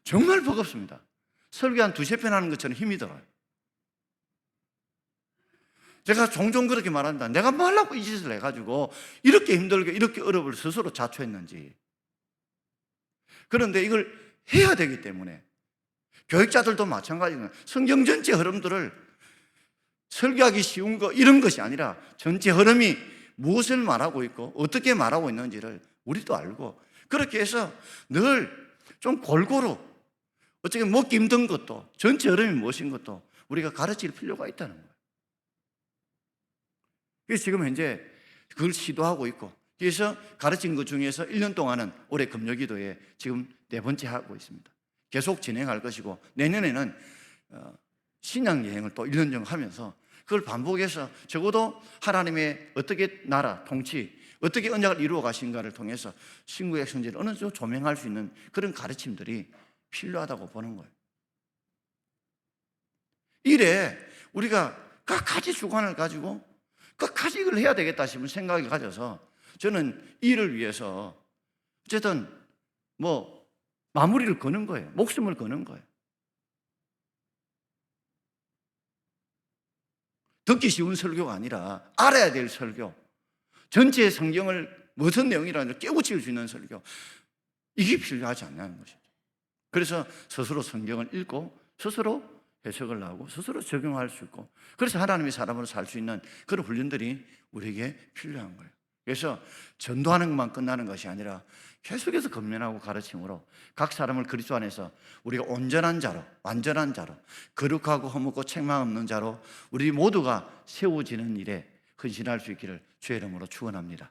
정말 버겁습니다. 설교 한 2-3편 하는 것처럼 힘이 들어요. 제가 종종 그렇게 말합니다. 내가 뭐 하려고 이 짓을 해가지고 이렇게 힘들게 이렇게 어려움을 스스로 자초했는지. 그런데 이걸 해야 되기 때문에 교육자들도 마찬가지입니다. 성경 전체 흐름들을 설교하기 쉬운 거 이런 것이 아니라 전체 흐름이 무엇을 말하고 있고 어떻게 말하고 있는지를 우리도 알고 그렇게 해서 늘 좀 골고루 어떻게 먹기 힘든 것도 전체 흐름이 무엇인 것도 우리가 가르칠 필요가 있다는 거예요. 그래서 지금 현재 그걸 시도하고 있고 그래서 가르친 것 중에서 1년 동안은 올해 금요기도에 지금 4번째 하고 있습니다. 계속 진행할 것이고 내년에는 신앙 여행을 또 1년 정도 하면서 그걸 반복해서 적어도 하나님의 어떻게 나라, 통치, 어떻게 언약을 이루어 가신가를 통해서 신구약 성전을 어느 정도 조명할 수 있는 그런 가르침들이 필요하다고 보는 거예요. 이래 우리가 끝까지 주관을 가지고 끝까지 이걸 해야 되겠다 싶은 생각을 가져서 저는 이를 위해서 어쨌든 뭐 마무리를 거는 거예요. 목숨을 거는 거예요. 듣기 쉬운 설교가 아니라 알아야 될 설교, 전체 성경을 무슨 내용이라는 깨우칠 수 있는 설교, 이게 필요하지 않냐는 것이죠. 그래서 스스로 성경을 읽고 스스로 해석을 하고 스스로 적용할 수 있고, 그래서 하나님의 사람으로 살 수 있는 그런 훈련들이 우리에게 필요한 거예요. 그래서 전도하는 것만 끝나는 것이 아니라 계속해서 건면하고 가르침으로 각 사람을 그리스도 안에서 우리가 온전한 자로, 완전한 자로, 거룩하고 허물고 책망 없는 자로 우리 모두가 세워지는 일에 헌신할 수 있기를 주의 이름으로 축원합니다.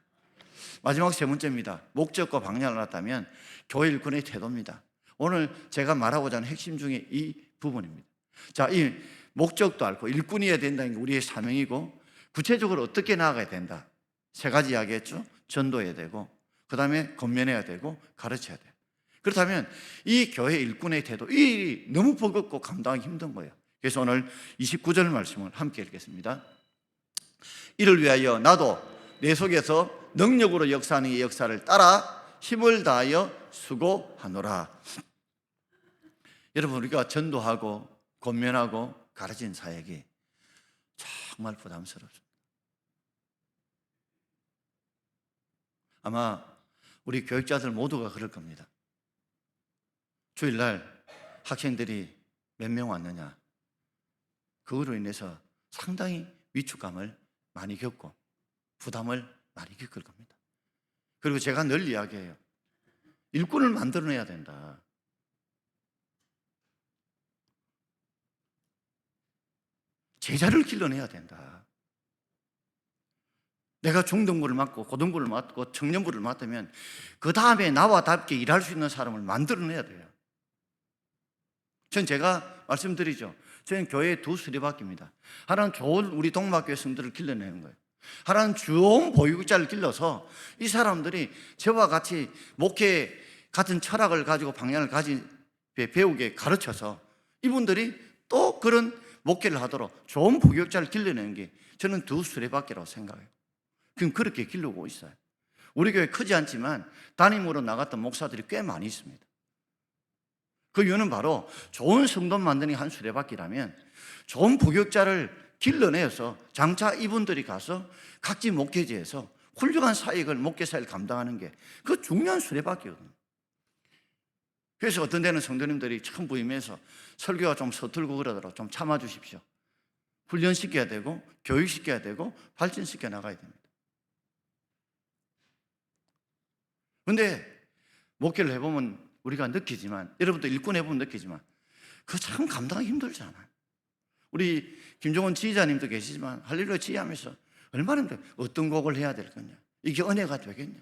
마지막 세 번째입니다. 목적과 방향을 알았다면 교회 일꾼의 태도입니다. 오늘 제가 말하고자 하는 핵심 중에 이 부분입니다. 자, 이 목적도 알고 일꾼이어야 된다는 게 우리의 사명이고, 구체적으로 어떻게 나아가야 된다. 세 가지 이야기했죠. 전도해야 되고, 그 다음에 건면해야 되고, 가르쳐야 돼요. 그렇다면 이 교회 일꾼의 태도, 이 너무 버겁고 감당하기 힘든 거예요. 그래서 오늘 29절 말씀을 함께 읽겠습니다. 이를 위하여 나도 내 속에서 능력으로 역사하는 이 역사를 따라 힘을 다하여 수고하노라. 여러분, 우리가 전도하고 권면하고 가르친 사역이 정말 부담스럽습니다. 아마 우리 교육자들 모두가 그럴 겁니다. 주일날 학생들이 몇 명 왔느냐, 그거로 인해서 상당히 위축감을 많이 겪고 부담을 많이 겪을 겁니다. 그리고 제가 늘 이야기해요. 일꾼을 만들어내야 된다. 제자를 길러내야 된다. 내가 중등부를 맡고 고등부를 맡고 청년부를 맡으면 그 다음에 나와 답게 일할 수 있는 사람을 만들어내야 돼요. 전 제가 말씀드리죠. 저는 교회에 두 수레바퀴입니다. 하나는 좋은 우리 동막교회 성도를 길러내는 거예요. 하나는 좋은 보육자를 길러서 이 사람들이 저와 같이 목회 같은 철학을 가지고 방향을 가진 배우게 가르쳐서 이분들이 또 그런 목회를 하도록 좋은 보육자를 길러내는 게 저는 두 수레바퀴라고 생각해요. 그럼 그렇게 기르고 있어요. 우리 교회 크지 않지만 담임으로 나갔던 목사들이 꽤 많이 있습니다. 그 이유는 바로 좋은 성도 만드는 게 한 수레바퀴라면 좋은 부교육자를 길러내서 장차 이분들이 가서 각지 목회지에서 훌륭한 사역을, 목회 사역을 감당하는 게 그 중요한 수레바퀴거든요. 그래서 어떤 데는 성도님들이 참 부임해서 설교가 좀 서툴고 그러더라도 좀 참아주십시오. 훈련시켜야 되고 교육시켜야 되고 발전시켜 나가야 됩니다. 그런데 목회를 해보면 우리가 느끼지만, 여러분도 일꾼 해보면 느끼지만 그거 참 감당하기 힘들잖아요. 우리 김종원 지휘자님도 계시지만 할렐루야 지휘하면서 얼마나 힘들어요. 어떤 곡을 해야 될 거냐, 이게 은혜가 되겠냐.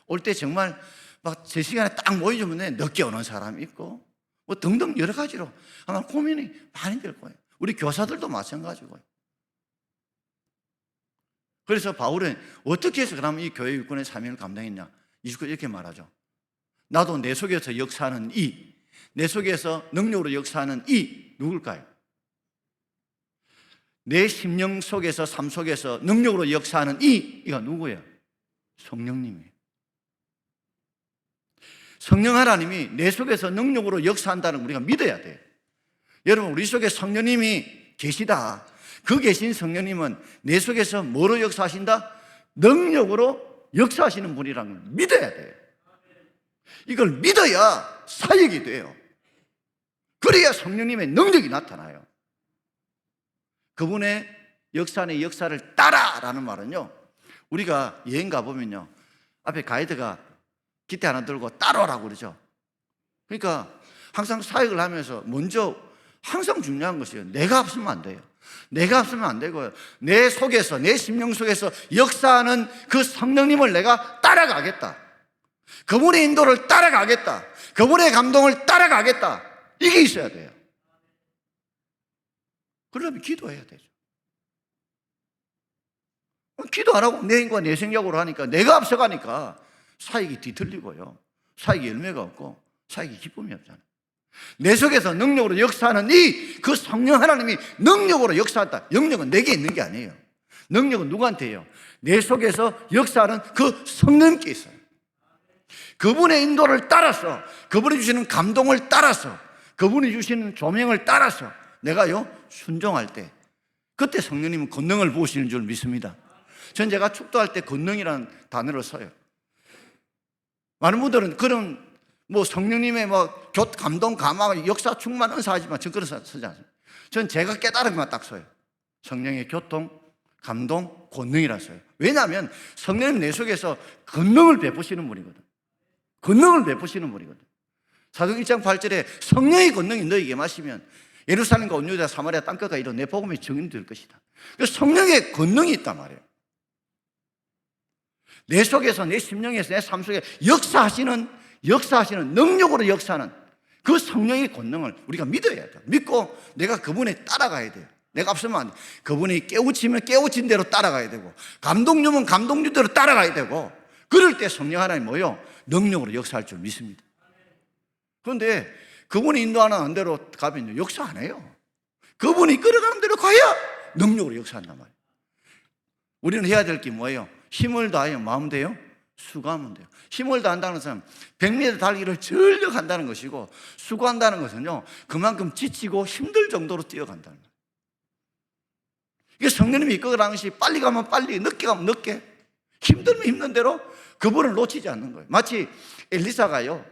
올 때 정말 막 제 시간에 딱 모여주면 늦게 오는 사람이 있고 뭐 등등 여러 가지로 아마 고민이 많이 될 거예요. 우리 교사들도 마찬가지고요. 그래서 바울은 어떻게 해서 그러면 이 교회 일꾼의 사명을 감당했냐, 이렇게 말하죠. 나도 내 속에서 역사하는 이, 내 속에서 능력으로 역사하는 이 누굴까요? 내 심령 속에서, 삶 속에서 능력으로 역사하는 이가 누구예요? 성령님이에요. 성령 하나님이 내 속에서 능력으로 역사한다는 걸 우리가 믿어야 돼요. 여러분, 우리 속에 성령님이 계시다. 그 계신 성령님은 내 속에서 뭐로 역사하신다? 능력으로 역사하시는 분이라는 걸 믿어야 돼요. 이걸 믿어야 사역이 돼요. 그래야 성령님의 능력이 나타나요. 그분의 역사 안의 역사를 따라라는 말은요, 우리가 여행 가보면요, 앞에 가이드가 기대 하나 들고 따라오라고 그러죠. 그러니까 항상 사역을 하면서 먼저 항상 중요한 것이에요. 내가 앞서면 안 돼요. 내가 앞서면 안 되고요. 내 속에서, 내 심령 속에서 역사하는 그 성령님을 내가 따라가겠다. 그분의 인도를 따라가겠다. 그분의 감동을 따라가겠다. 이게 있어야 돼요. 그러려면 기도해야 되죠. 기도 안 하고 내 인과 내 생각으로 하니까 내가 앞서가니까 사역이 뒤틀리고요. 사역이 열매가 없고 사역이 기쁨이 없잖아요. 내 속에서 능력으로 역사하는 그 성령 하나님이 능력으로 역사한다. 능력은 내게 있는 게 아니에요. 능력은 누구한테요? 내 속에서 역사하는 그 성령께 있어요. 그분의 인도를 따라서, 그분이 주시는 감동을 따라서, 그분이 주시는 조명을 따라서 내가요 순종할 때, 그때 성령님은 권능을 부으시는 줄 믿습니다. 전 제가 축도할 때 권능이라는 단어를 써요. 많은 분들은 그런 성령님의 감동, 감화, 역사, 충만, 은사하지만 전 그런 쓰지 않습니다. 전 제가 깨달은 것만 딱 써요. 성령의 교통, 감동, 권능이라 써요. 왜냐하면 성령님 내 속에서 권능을 베푸시는 분이거든. 권능을 베푸시는 분이거든. 사도행 1장 8절에 성령의 권능이 너희에게 마시면 예루살렘과 온 유대와 사마리아 땅끝까지 이런 내 복음이 증인이 될 것이다. 성령의 권능이 있단 말이에요. 내 속에서, 내 심령에서, 내 삶 속에 역사하시는 능력으로 역사하는 그 성령의 권능을 우리가 믿어야 돼요. 믿고 내가 그분에 따라가야 돼요. 내가 앞서면 안 돼. 그분이 깨우치면 깨우친 대로 따라가야 되고, 감동 주면 감동 준 대로 따라가야 되고, 그럴 때 성령 하나님 뭐요? 능력으로 역사할 줄 믿습니다. 그런데 그분이 인도하는 대로 가면 역사 안 해요. 그분이 끌어가는 대로 가야 능력으로 역사한단 말이에요. 우리는 해야 될 게 뭐예요? 힘을 다하여 마음 돼요? 수고하면 돼요. 힘을 다한다는 것은 100m 달리기를 전력한다는 것이고, 수고한다는 것은요 그만큼 지치고 힘들 정도로 뛰어간다는 거예요. 이게 성령님이 이끌어가는 것이 빨리 가면 빨리, 늦게 가면 늦게, 힘들면 힘든 대로 그분을 놓치지 않는 거예요. 마치 엘리사가요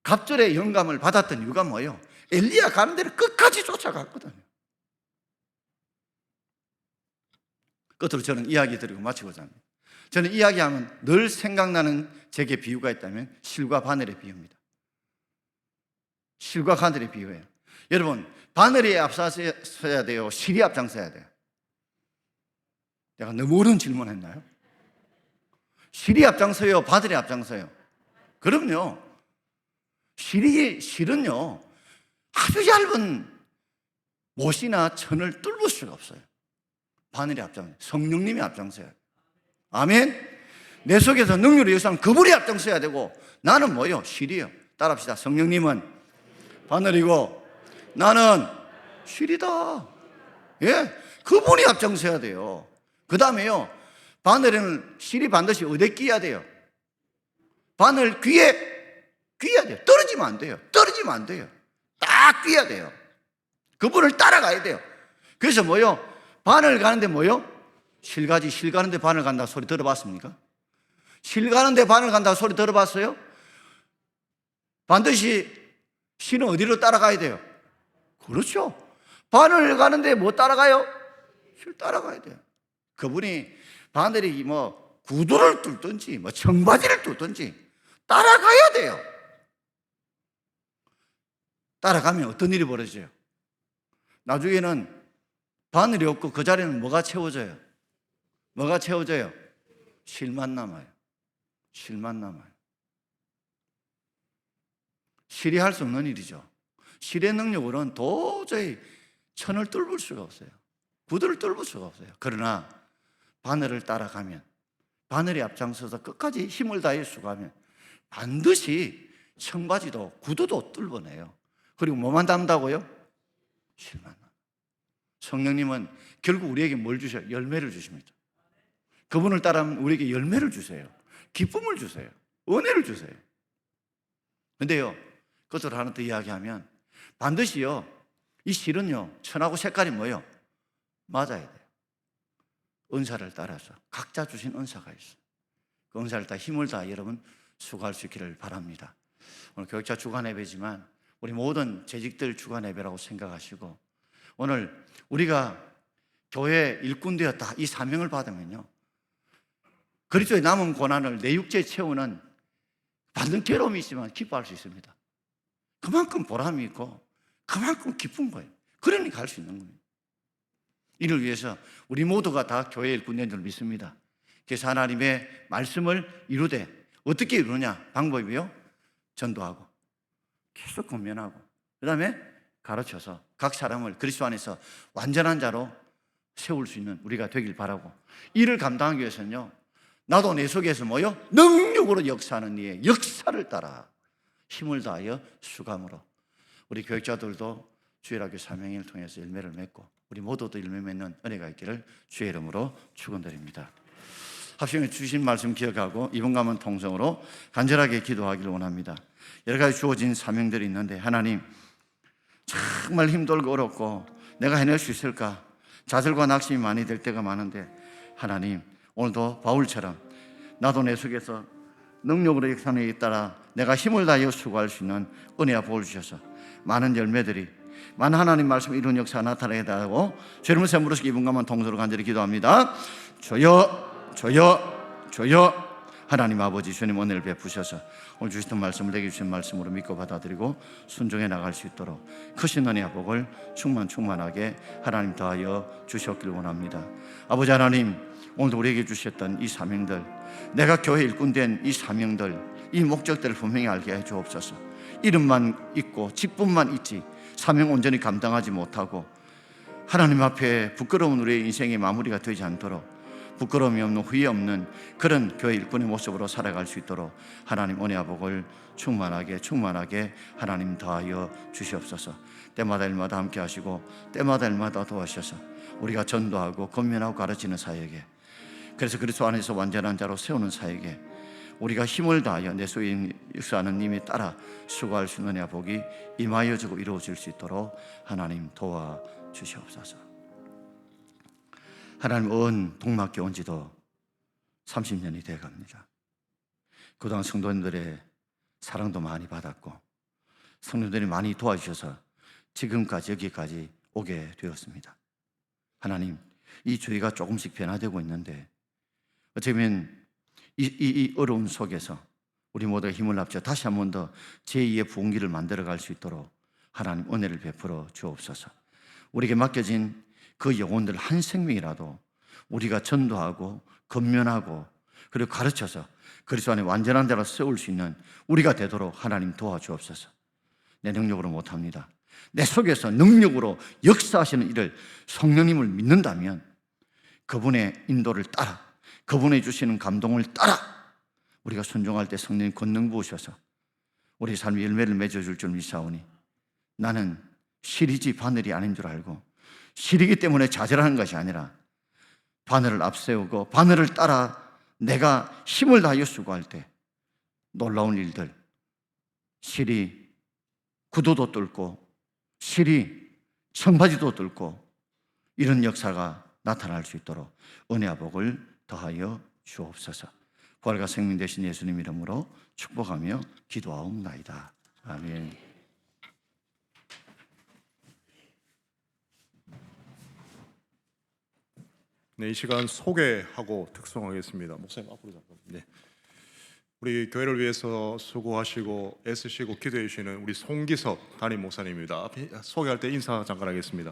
갑절의 영감을 받았던 이유가 뭐예요? 엘리야 가는 데를 끝까지 쫓아갔거든요. 끝으로 저는 이야기 드리고 마치고자 합니다. 저는 이야기하면 늘 생각나는 제게 비유가 있다면 실과 바늘의 비유입니다. 실과 바늘의 비유예요. 여러분, 바늘이 앞서야 돼요? 실이 앞장서야 돼요? 내가 너무 어려운 질문 했나요? 실이 앞장서요? 바늘이 앞장서요? 그럼요. 실은요 아주 얇은 못이나 천을 뚫을 수가 없어요. 바늘이 앞장서요. 성령님이 앞장서요. 아멘. 내 속에서 능력을 역사하는 그분이 앞장서야 되고, 나는 뭐요? 실이요. 따라합시다. 성령님은 바늘이고 나는 실이다. 예, 그분이 앞장서야 돼요. 그 다음에요, 바늘에는 실이 반드시 어디에 끼어야 돼요? 바늘 귀에 끼어야 돼요. 떨어지면 안 돼요. 떨어지면 안 돼요. 딱 끼어야 돼요. 그분을 따라가야 돼요. 그래서 뭐요? 바늘 가는데 뭐요? 실가지. 실 가는데 바늘 간다 소리 들어봤습니까? 실 가는데 바늘 간다 소리 들어봤어요? 반드시 실은 어디로 따라가야 돼요? 그렇죠. 바늘 가는데 뭐 따라가요? 실 따라가야 돼요. 그분이 바늘이 구두를 뚫든지 청바지를 뚫든지 따라가야 돼요. 따라가면 어떤 일이 벌어져요? 나중에는 바늘이 없고 그 자리는 뭐가 채워져요? 뭐가 채워져요? 실만 남아요. 실만 남아요. 실이 할 수 없는 일이죠. 실의 능력으로는 도저히 천을 뚫을 수가 없어요. 구두를 뚫을 수가 없어요. 그러나 바늘을 따라가면, 바늘이 앞장서서 끝까지 힘을 다해 수고하면 반드시 청바지도 구두도 뚫어내요. 그리고 뭐만 담다고요? 실만. 성령님은 결국 우리에게 뭘 주셔요? 열매를 주십니다. 그분을 따르면 우리에게 열매를 주세요. 기쁨을 주세요. 은혜를 주세요. 근데요, 그것을 하나 더 이야기하면 반드시요, 이 실은요 천하고 색깔이 뭐예요? 맞아야 돼요. 은사를 따라서 각자 주신 은사가 있어요. 그 은사를 다 힘을 다 여러분 수고할 수 있기를 바랍니다. 오늘 교육자 주간 예배지만 우리 모든 재직들 주간 예배라고 생각하시고, 오늘 우리가 교회 일꾼 되었다 이 사명을 받으면요, 그리스도의 남은 고난을 내 육체에 채우는 받는 괴로움이 있지만 기뻐할 수 있습니다. 그만큼 보람이 있고 그만큼 기쁜 거예요. 그러니까 할 수 있는 겁니다. 이를 위해서 우리 모두가 다 교회 일꾼 된 줄 믿습니다. 그래서 하나님의 말씀을 이루되 어떻게 이루느냐? 방법이요, 전도하고 계속 권면하고 그 다음에 가르쳐서 각 사람을 그리스도 안에서 완전한 자로 세울 수 있는 우리가 되길 바라고, 이를 감당하기 위해서는요, 나도 내 속에서 뭐요? 능력으로 역사하는 이의 역사를 따라 힘을 다하여 수감으로, 우리 교육자들도 주일학교 사명을 통해서 열매를 맺고 우리 모두도 열매 맺는 은혜가 있기를 주의 이름으로 축원드립니다. 합심에 주신 말씀 기억하고 이번 감은 통성으로 간절하게 기도하기를 원합니다. 여러 가지 주어진 사명들이 있는데, 하나님 정말 힘들고 어렵고 내가 해낼 수 있을까 좌절과 낙심이 많이 될 때가 많은데, 하나님 오늘도 바울처럼 나도 내 속에서 능력으로 역사하는 일에 따라 내가 힘을 다하여 수고할 수 있는 은혜와 복을 주셔서 많은 열매들이, 많은 하나님 말씀 이룬 역사가 나타나게 하고 주님의 선물로서 이분 감은 통성으로 간절히 기도합니다. 주여 주여 주여. 하나님 아버지 주님 은혜를 베푸셔서 오늘 주시던 말씀을 내게 주신 말씀으로 믿고 받아들이고 순종해 나갈 수 있도록 크신 은혜와 복을 충만하게 하나님 더하여 주셨길 원합니다. 아버지 하나님, 오늘도 우리에게 주셨던 이 사명들, 내가 교회 일꾼 된 이 사명들, 이 목적들을 분명히 알게 해 주옵소서. 이름만 있고 직분만 있지 사명 온전히 감당하지 못하고 하나님 앞에 부끄러운 우리의 인생의 마무리가 되지 않도록, 부끄러움이 없는, 후회 없는 그런 교회 일꾼의 모습으로 살아갈 수 있도록 하나님 은혜와 복을 충만하게 하나님 더하여 주시옵소서. 때마다 일마다 함께 하시고 때마다 일마다 도와주셔서 우리가 전도하고 권면하고 가르치는 사역에, 그래서 그리스도 안에서 완전한 자로 세우는 사역에 우리가 힘을 다하여 내 속에 역사하는 님에 따라 수고할 수 있는 은혜와 복이 임하여 주고 이루어질 수 있도록 하나님 도와주시옵소서. 하나님, 은 동막교 온 지도 30년이 되어갑니다. 그동안 성도님들의 사랑도 많이 받았고 성도님들이 많이 도와주셔서 지금까지 여기까지 오게 되었습니다. 하나님, 이 교회가 조금씩 변화되고 있는데 어쩌면 이 어려운 속에서 우리 모두가 힘을 합쳐 다시 한 번 더 제2의 부흥기를 만들어갈 수 있도록 하나님 은혜를 베풀어 주옵소서. 우리에게 맡겨진 그 영혼들 한 생명이라도 우리가 전도하고 권면하고 그리고 가르쳐서 그리스도 안에 완전한 자로 세울 수 있는 우리가 되도록 하나님 도와주옵소서. 내 능력으로 못합니다. 내 속에서 능력으로 역사하시는 일을 성령님을 믿는다면 그분의 인도를 따라, 그분의 주시는 감동을 따라 우리가 순종할 때 성령님 권능 부으셔서 우리 삶의 열매를 맺어줄 줄 믿사오니, 나는 실이지 바늘이 아닌 줄 알고 실이기 때문에 좌절하는 것이 아니라 바늘을 앞세우고 바늘을 따라 내가 힘을 다하여 수고할 때 놀라운 일들, 실이 구도도 뚫고 실이 청바지도 뚫고 이런 역사가 나타날 수 있도록 은혜와 복을 더하여 주옵소서. 부활과 생명 되신 예수님 이름으로 축복하며 기도하옵나이다. 아멘. 네, 이 시간 소개하고 특송하겠습니다. 목사님 앞으로 잠깐. 네. 우리 교회를 위해서 수고하시고 애쓰시고 기도해 주시는 우리 송기섭 담임 목사님입니다. 소개할 때 인사 잠깐 하겠습니다.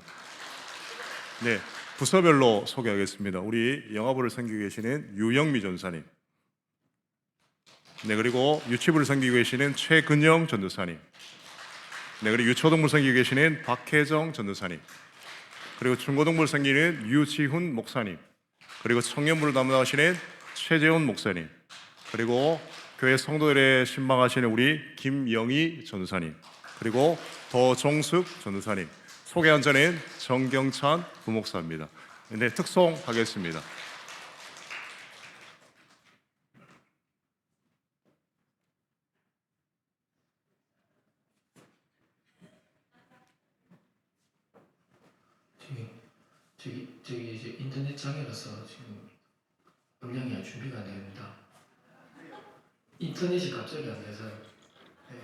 네, 부서별로 소개하겠습니다. 우리 영화부를 섬기고 계시는 유영미 전사님, 네, 그리고 유치부를 섬기고 계시는 최근영 전도사님, 네, 그리고 유초등부를 섬기고 계시는 박혜정 전도사님, 그리고 중고등부를 섬기는 유지훈 목사님, 그리고 청년부를 담당하시는 최재훈 목사님, 그리고 교회 성도들의 신방하시는 우리 김영희 전도사님, 그리고 더종숙 전도사님, 소개한 자는 정경찬 부목사입니다. 네, 특송하겠습니다. 저기 이제 인터넷 장애라서 지금 음량이 준비가 안 됩니다. 인터넷이 갑자기 안 돼서. 네.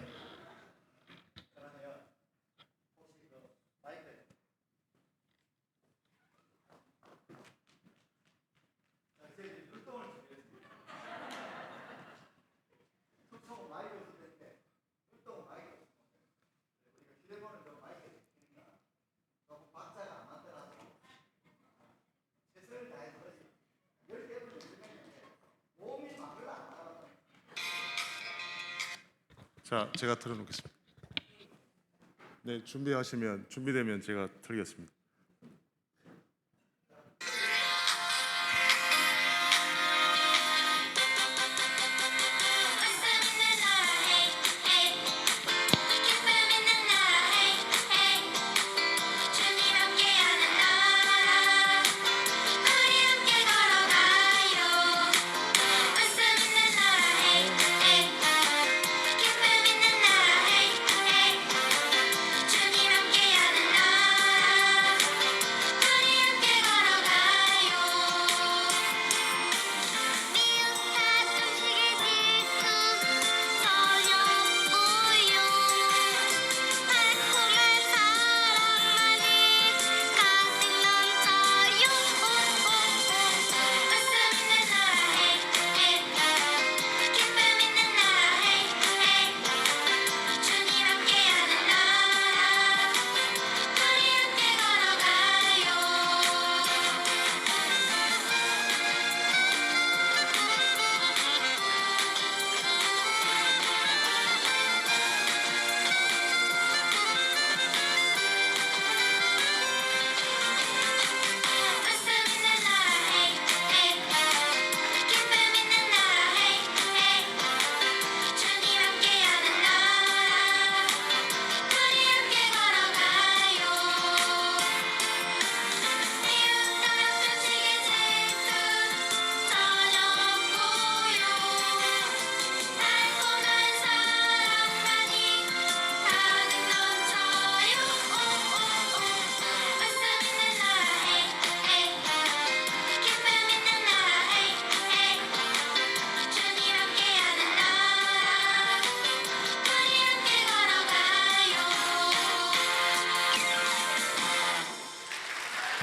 자, 제가 틀어놓겠습니다. 네, 준비되면 제가 틀겠습니다.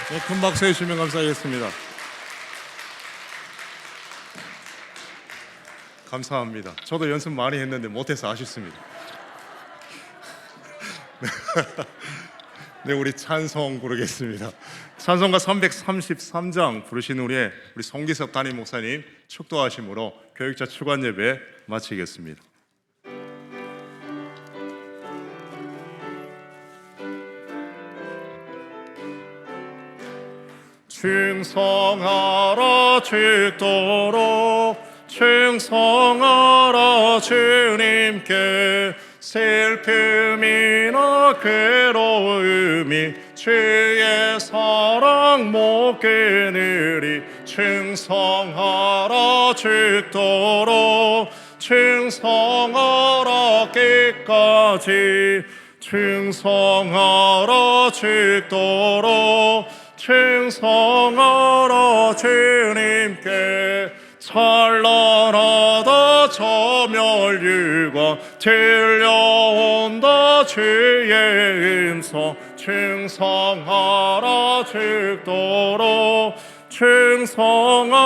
네, 큰 박수 해주시면 감사하겠습니다. 감사합니다. 저도 연습 많이 했는데 못해서 아쉽습니다. 네, 우리 찬송 부르겠습니다. 찬송가 333장 부르신 우리 송기석 담임 목사님 축도하심으로 교육자 주간 예배 마치겠습니다. 충성하라 죽도록 충성하라 주님께 슬픔이나 괴로움이 주의 사랑 못 끊으리 충성하라 죽도록 충성하라 끝까지 충성하라 죽도록 충성하라 주님께 찬란하다 저멸유가 들려온다 주의 음성 충성하라 죽도록 충성하라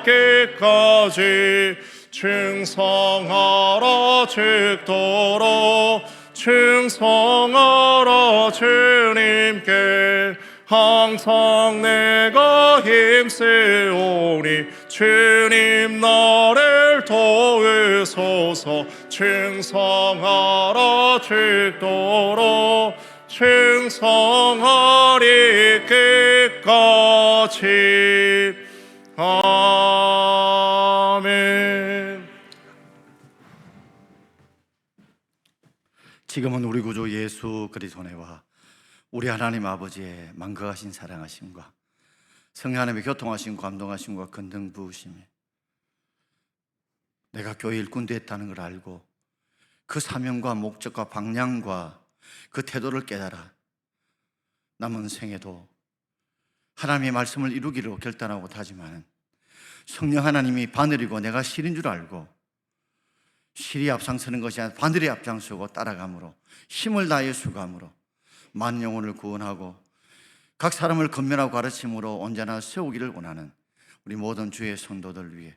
끝까지 충성하라 죽도록 충성하라 주님께 항상 내가 힘쓰오니 주님 나를 도우소서 충성하라 죽도록 충성하리 끝까지 아멘. 지금은 우리 구주 예수 그리스도의 은혜와 우리 하나님 아버지의 만거하신 사랑하심과 성령 하나님의 교통하심과 감동하심과 건등 부으심이 내가 교회 일꾼 됐다는 걸 알고 그 사명과 목적과 방향과 그 태도를 깨달아 남은 생에도 하나님의 말씀을 이루기로 결단하고 다짐하는 성령 하나님이 바늘이고 내가 실인 줄 알고 실이 앞장서는 것이 아니라 바늘이 앞장서고 따라감으로 힘을 다해 수감으로 많은 영혼을 구원하고 각 사람을 건면하고 가르침으로 언제나 세우기를 원하는 우리 모든 주의 성도들 위해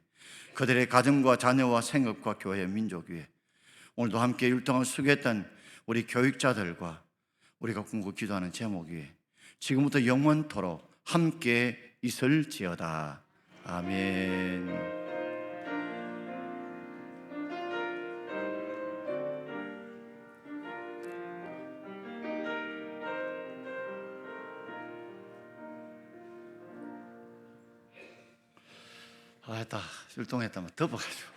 그들의 가정과 자녀와 생업과 교회, 민족 위해 오늘도 함께 율동을 수고했던 우리 교육자들과 우리가 궁극 기도하는 제목 위에 지금부터 영원토록 함께 있을지어다. 아멘. 됐다. 율동했다면 덮어가지고.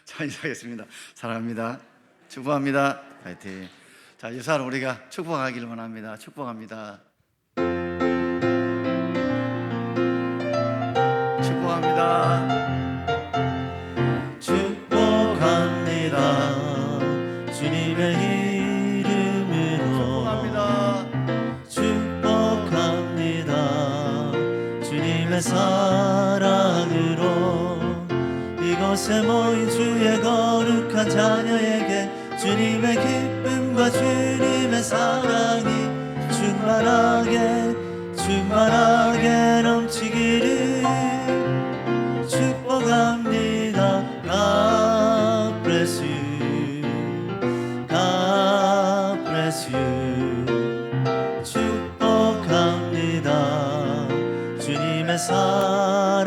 자, 인사하겠습니다. 사랑합니다. 축복합니다. 파이팅. 자, 이 사람 우리가 축복하기를 원합니다. 축복합니다. 축복합니다. 축복합니다. 주님의 이름으로 축복합니다. 축복합니다. 주님의 사랑으로 이곳에 모인 주의 거룩한 자녀에게 주님의 기쁨과 주님의 사랑이 충만하게 넘치기를 축복합니다. God bless you. God bless you. 축복합니다. 주님의 사랑으로.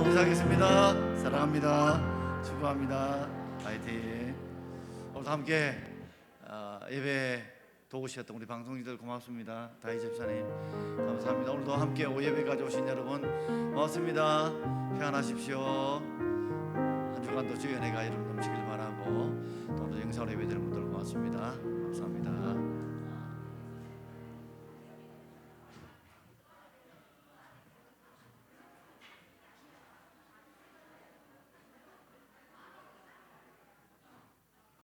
인사하겠습니다. 사랑합니다. 축복합니다. 파이팅. 오늘도 함께 예배 도우셨던 우리 방송인들 고맙습니다. 다희 집사님 감사합니다. 오늘도 함께 예배까지 오신 여러분 고맙습니다. 평안하십시오. 한 주간도 주의 은혜가 여러분 넘치길 바라고 또 오늘 영상으로 예배드리는 분들 고맙습니다. 감사합니다.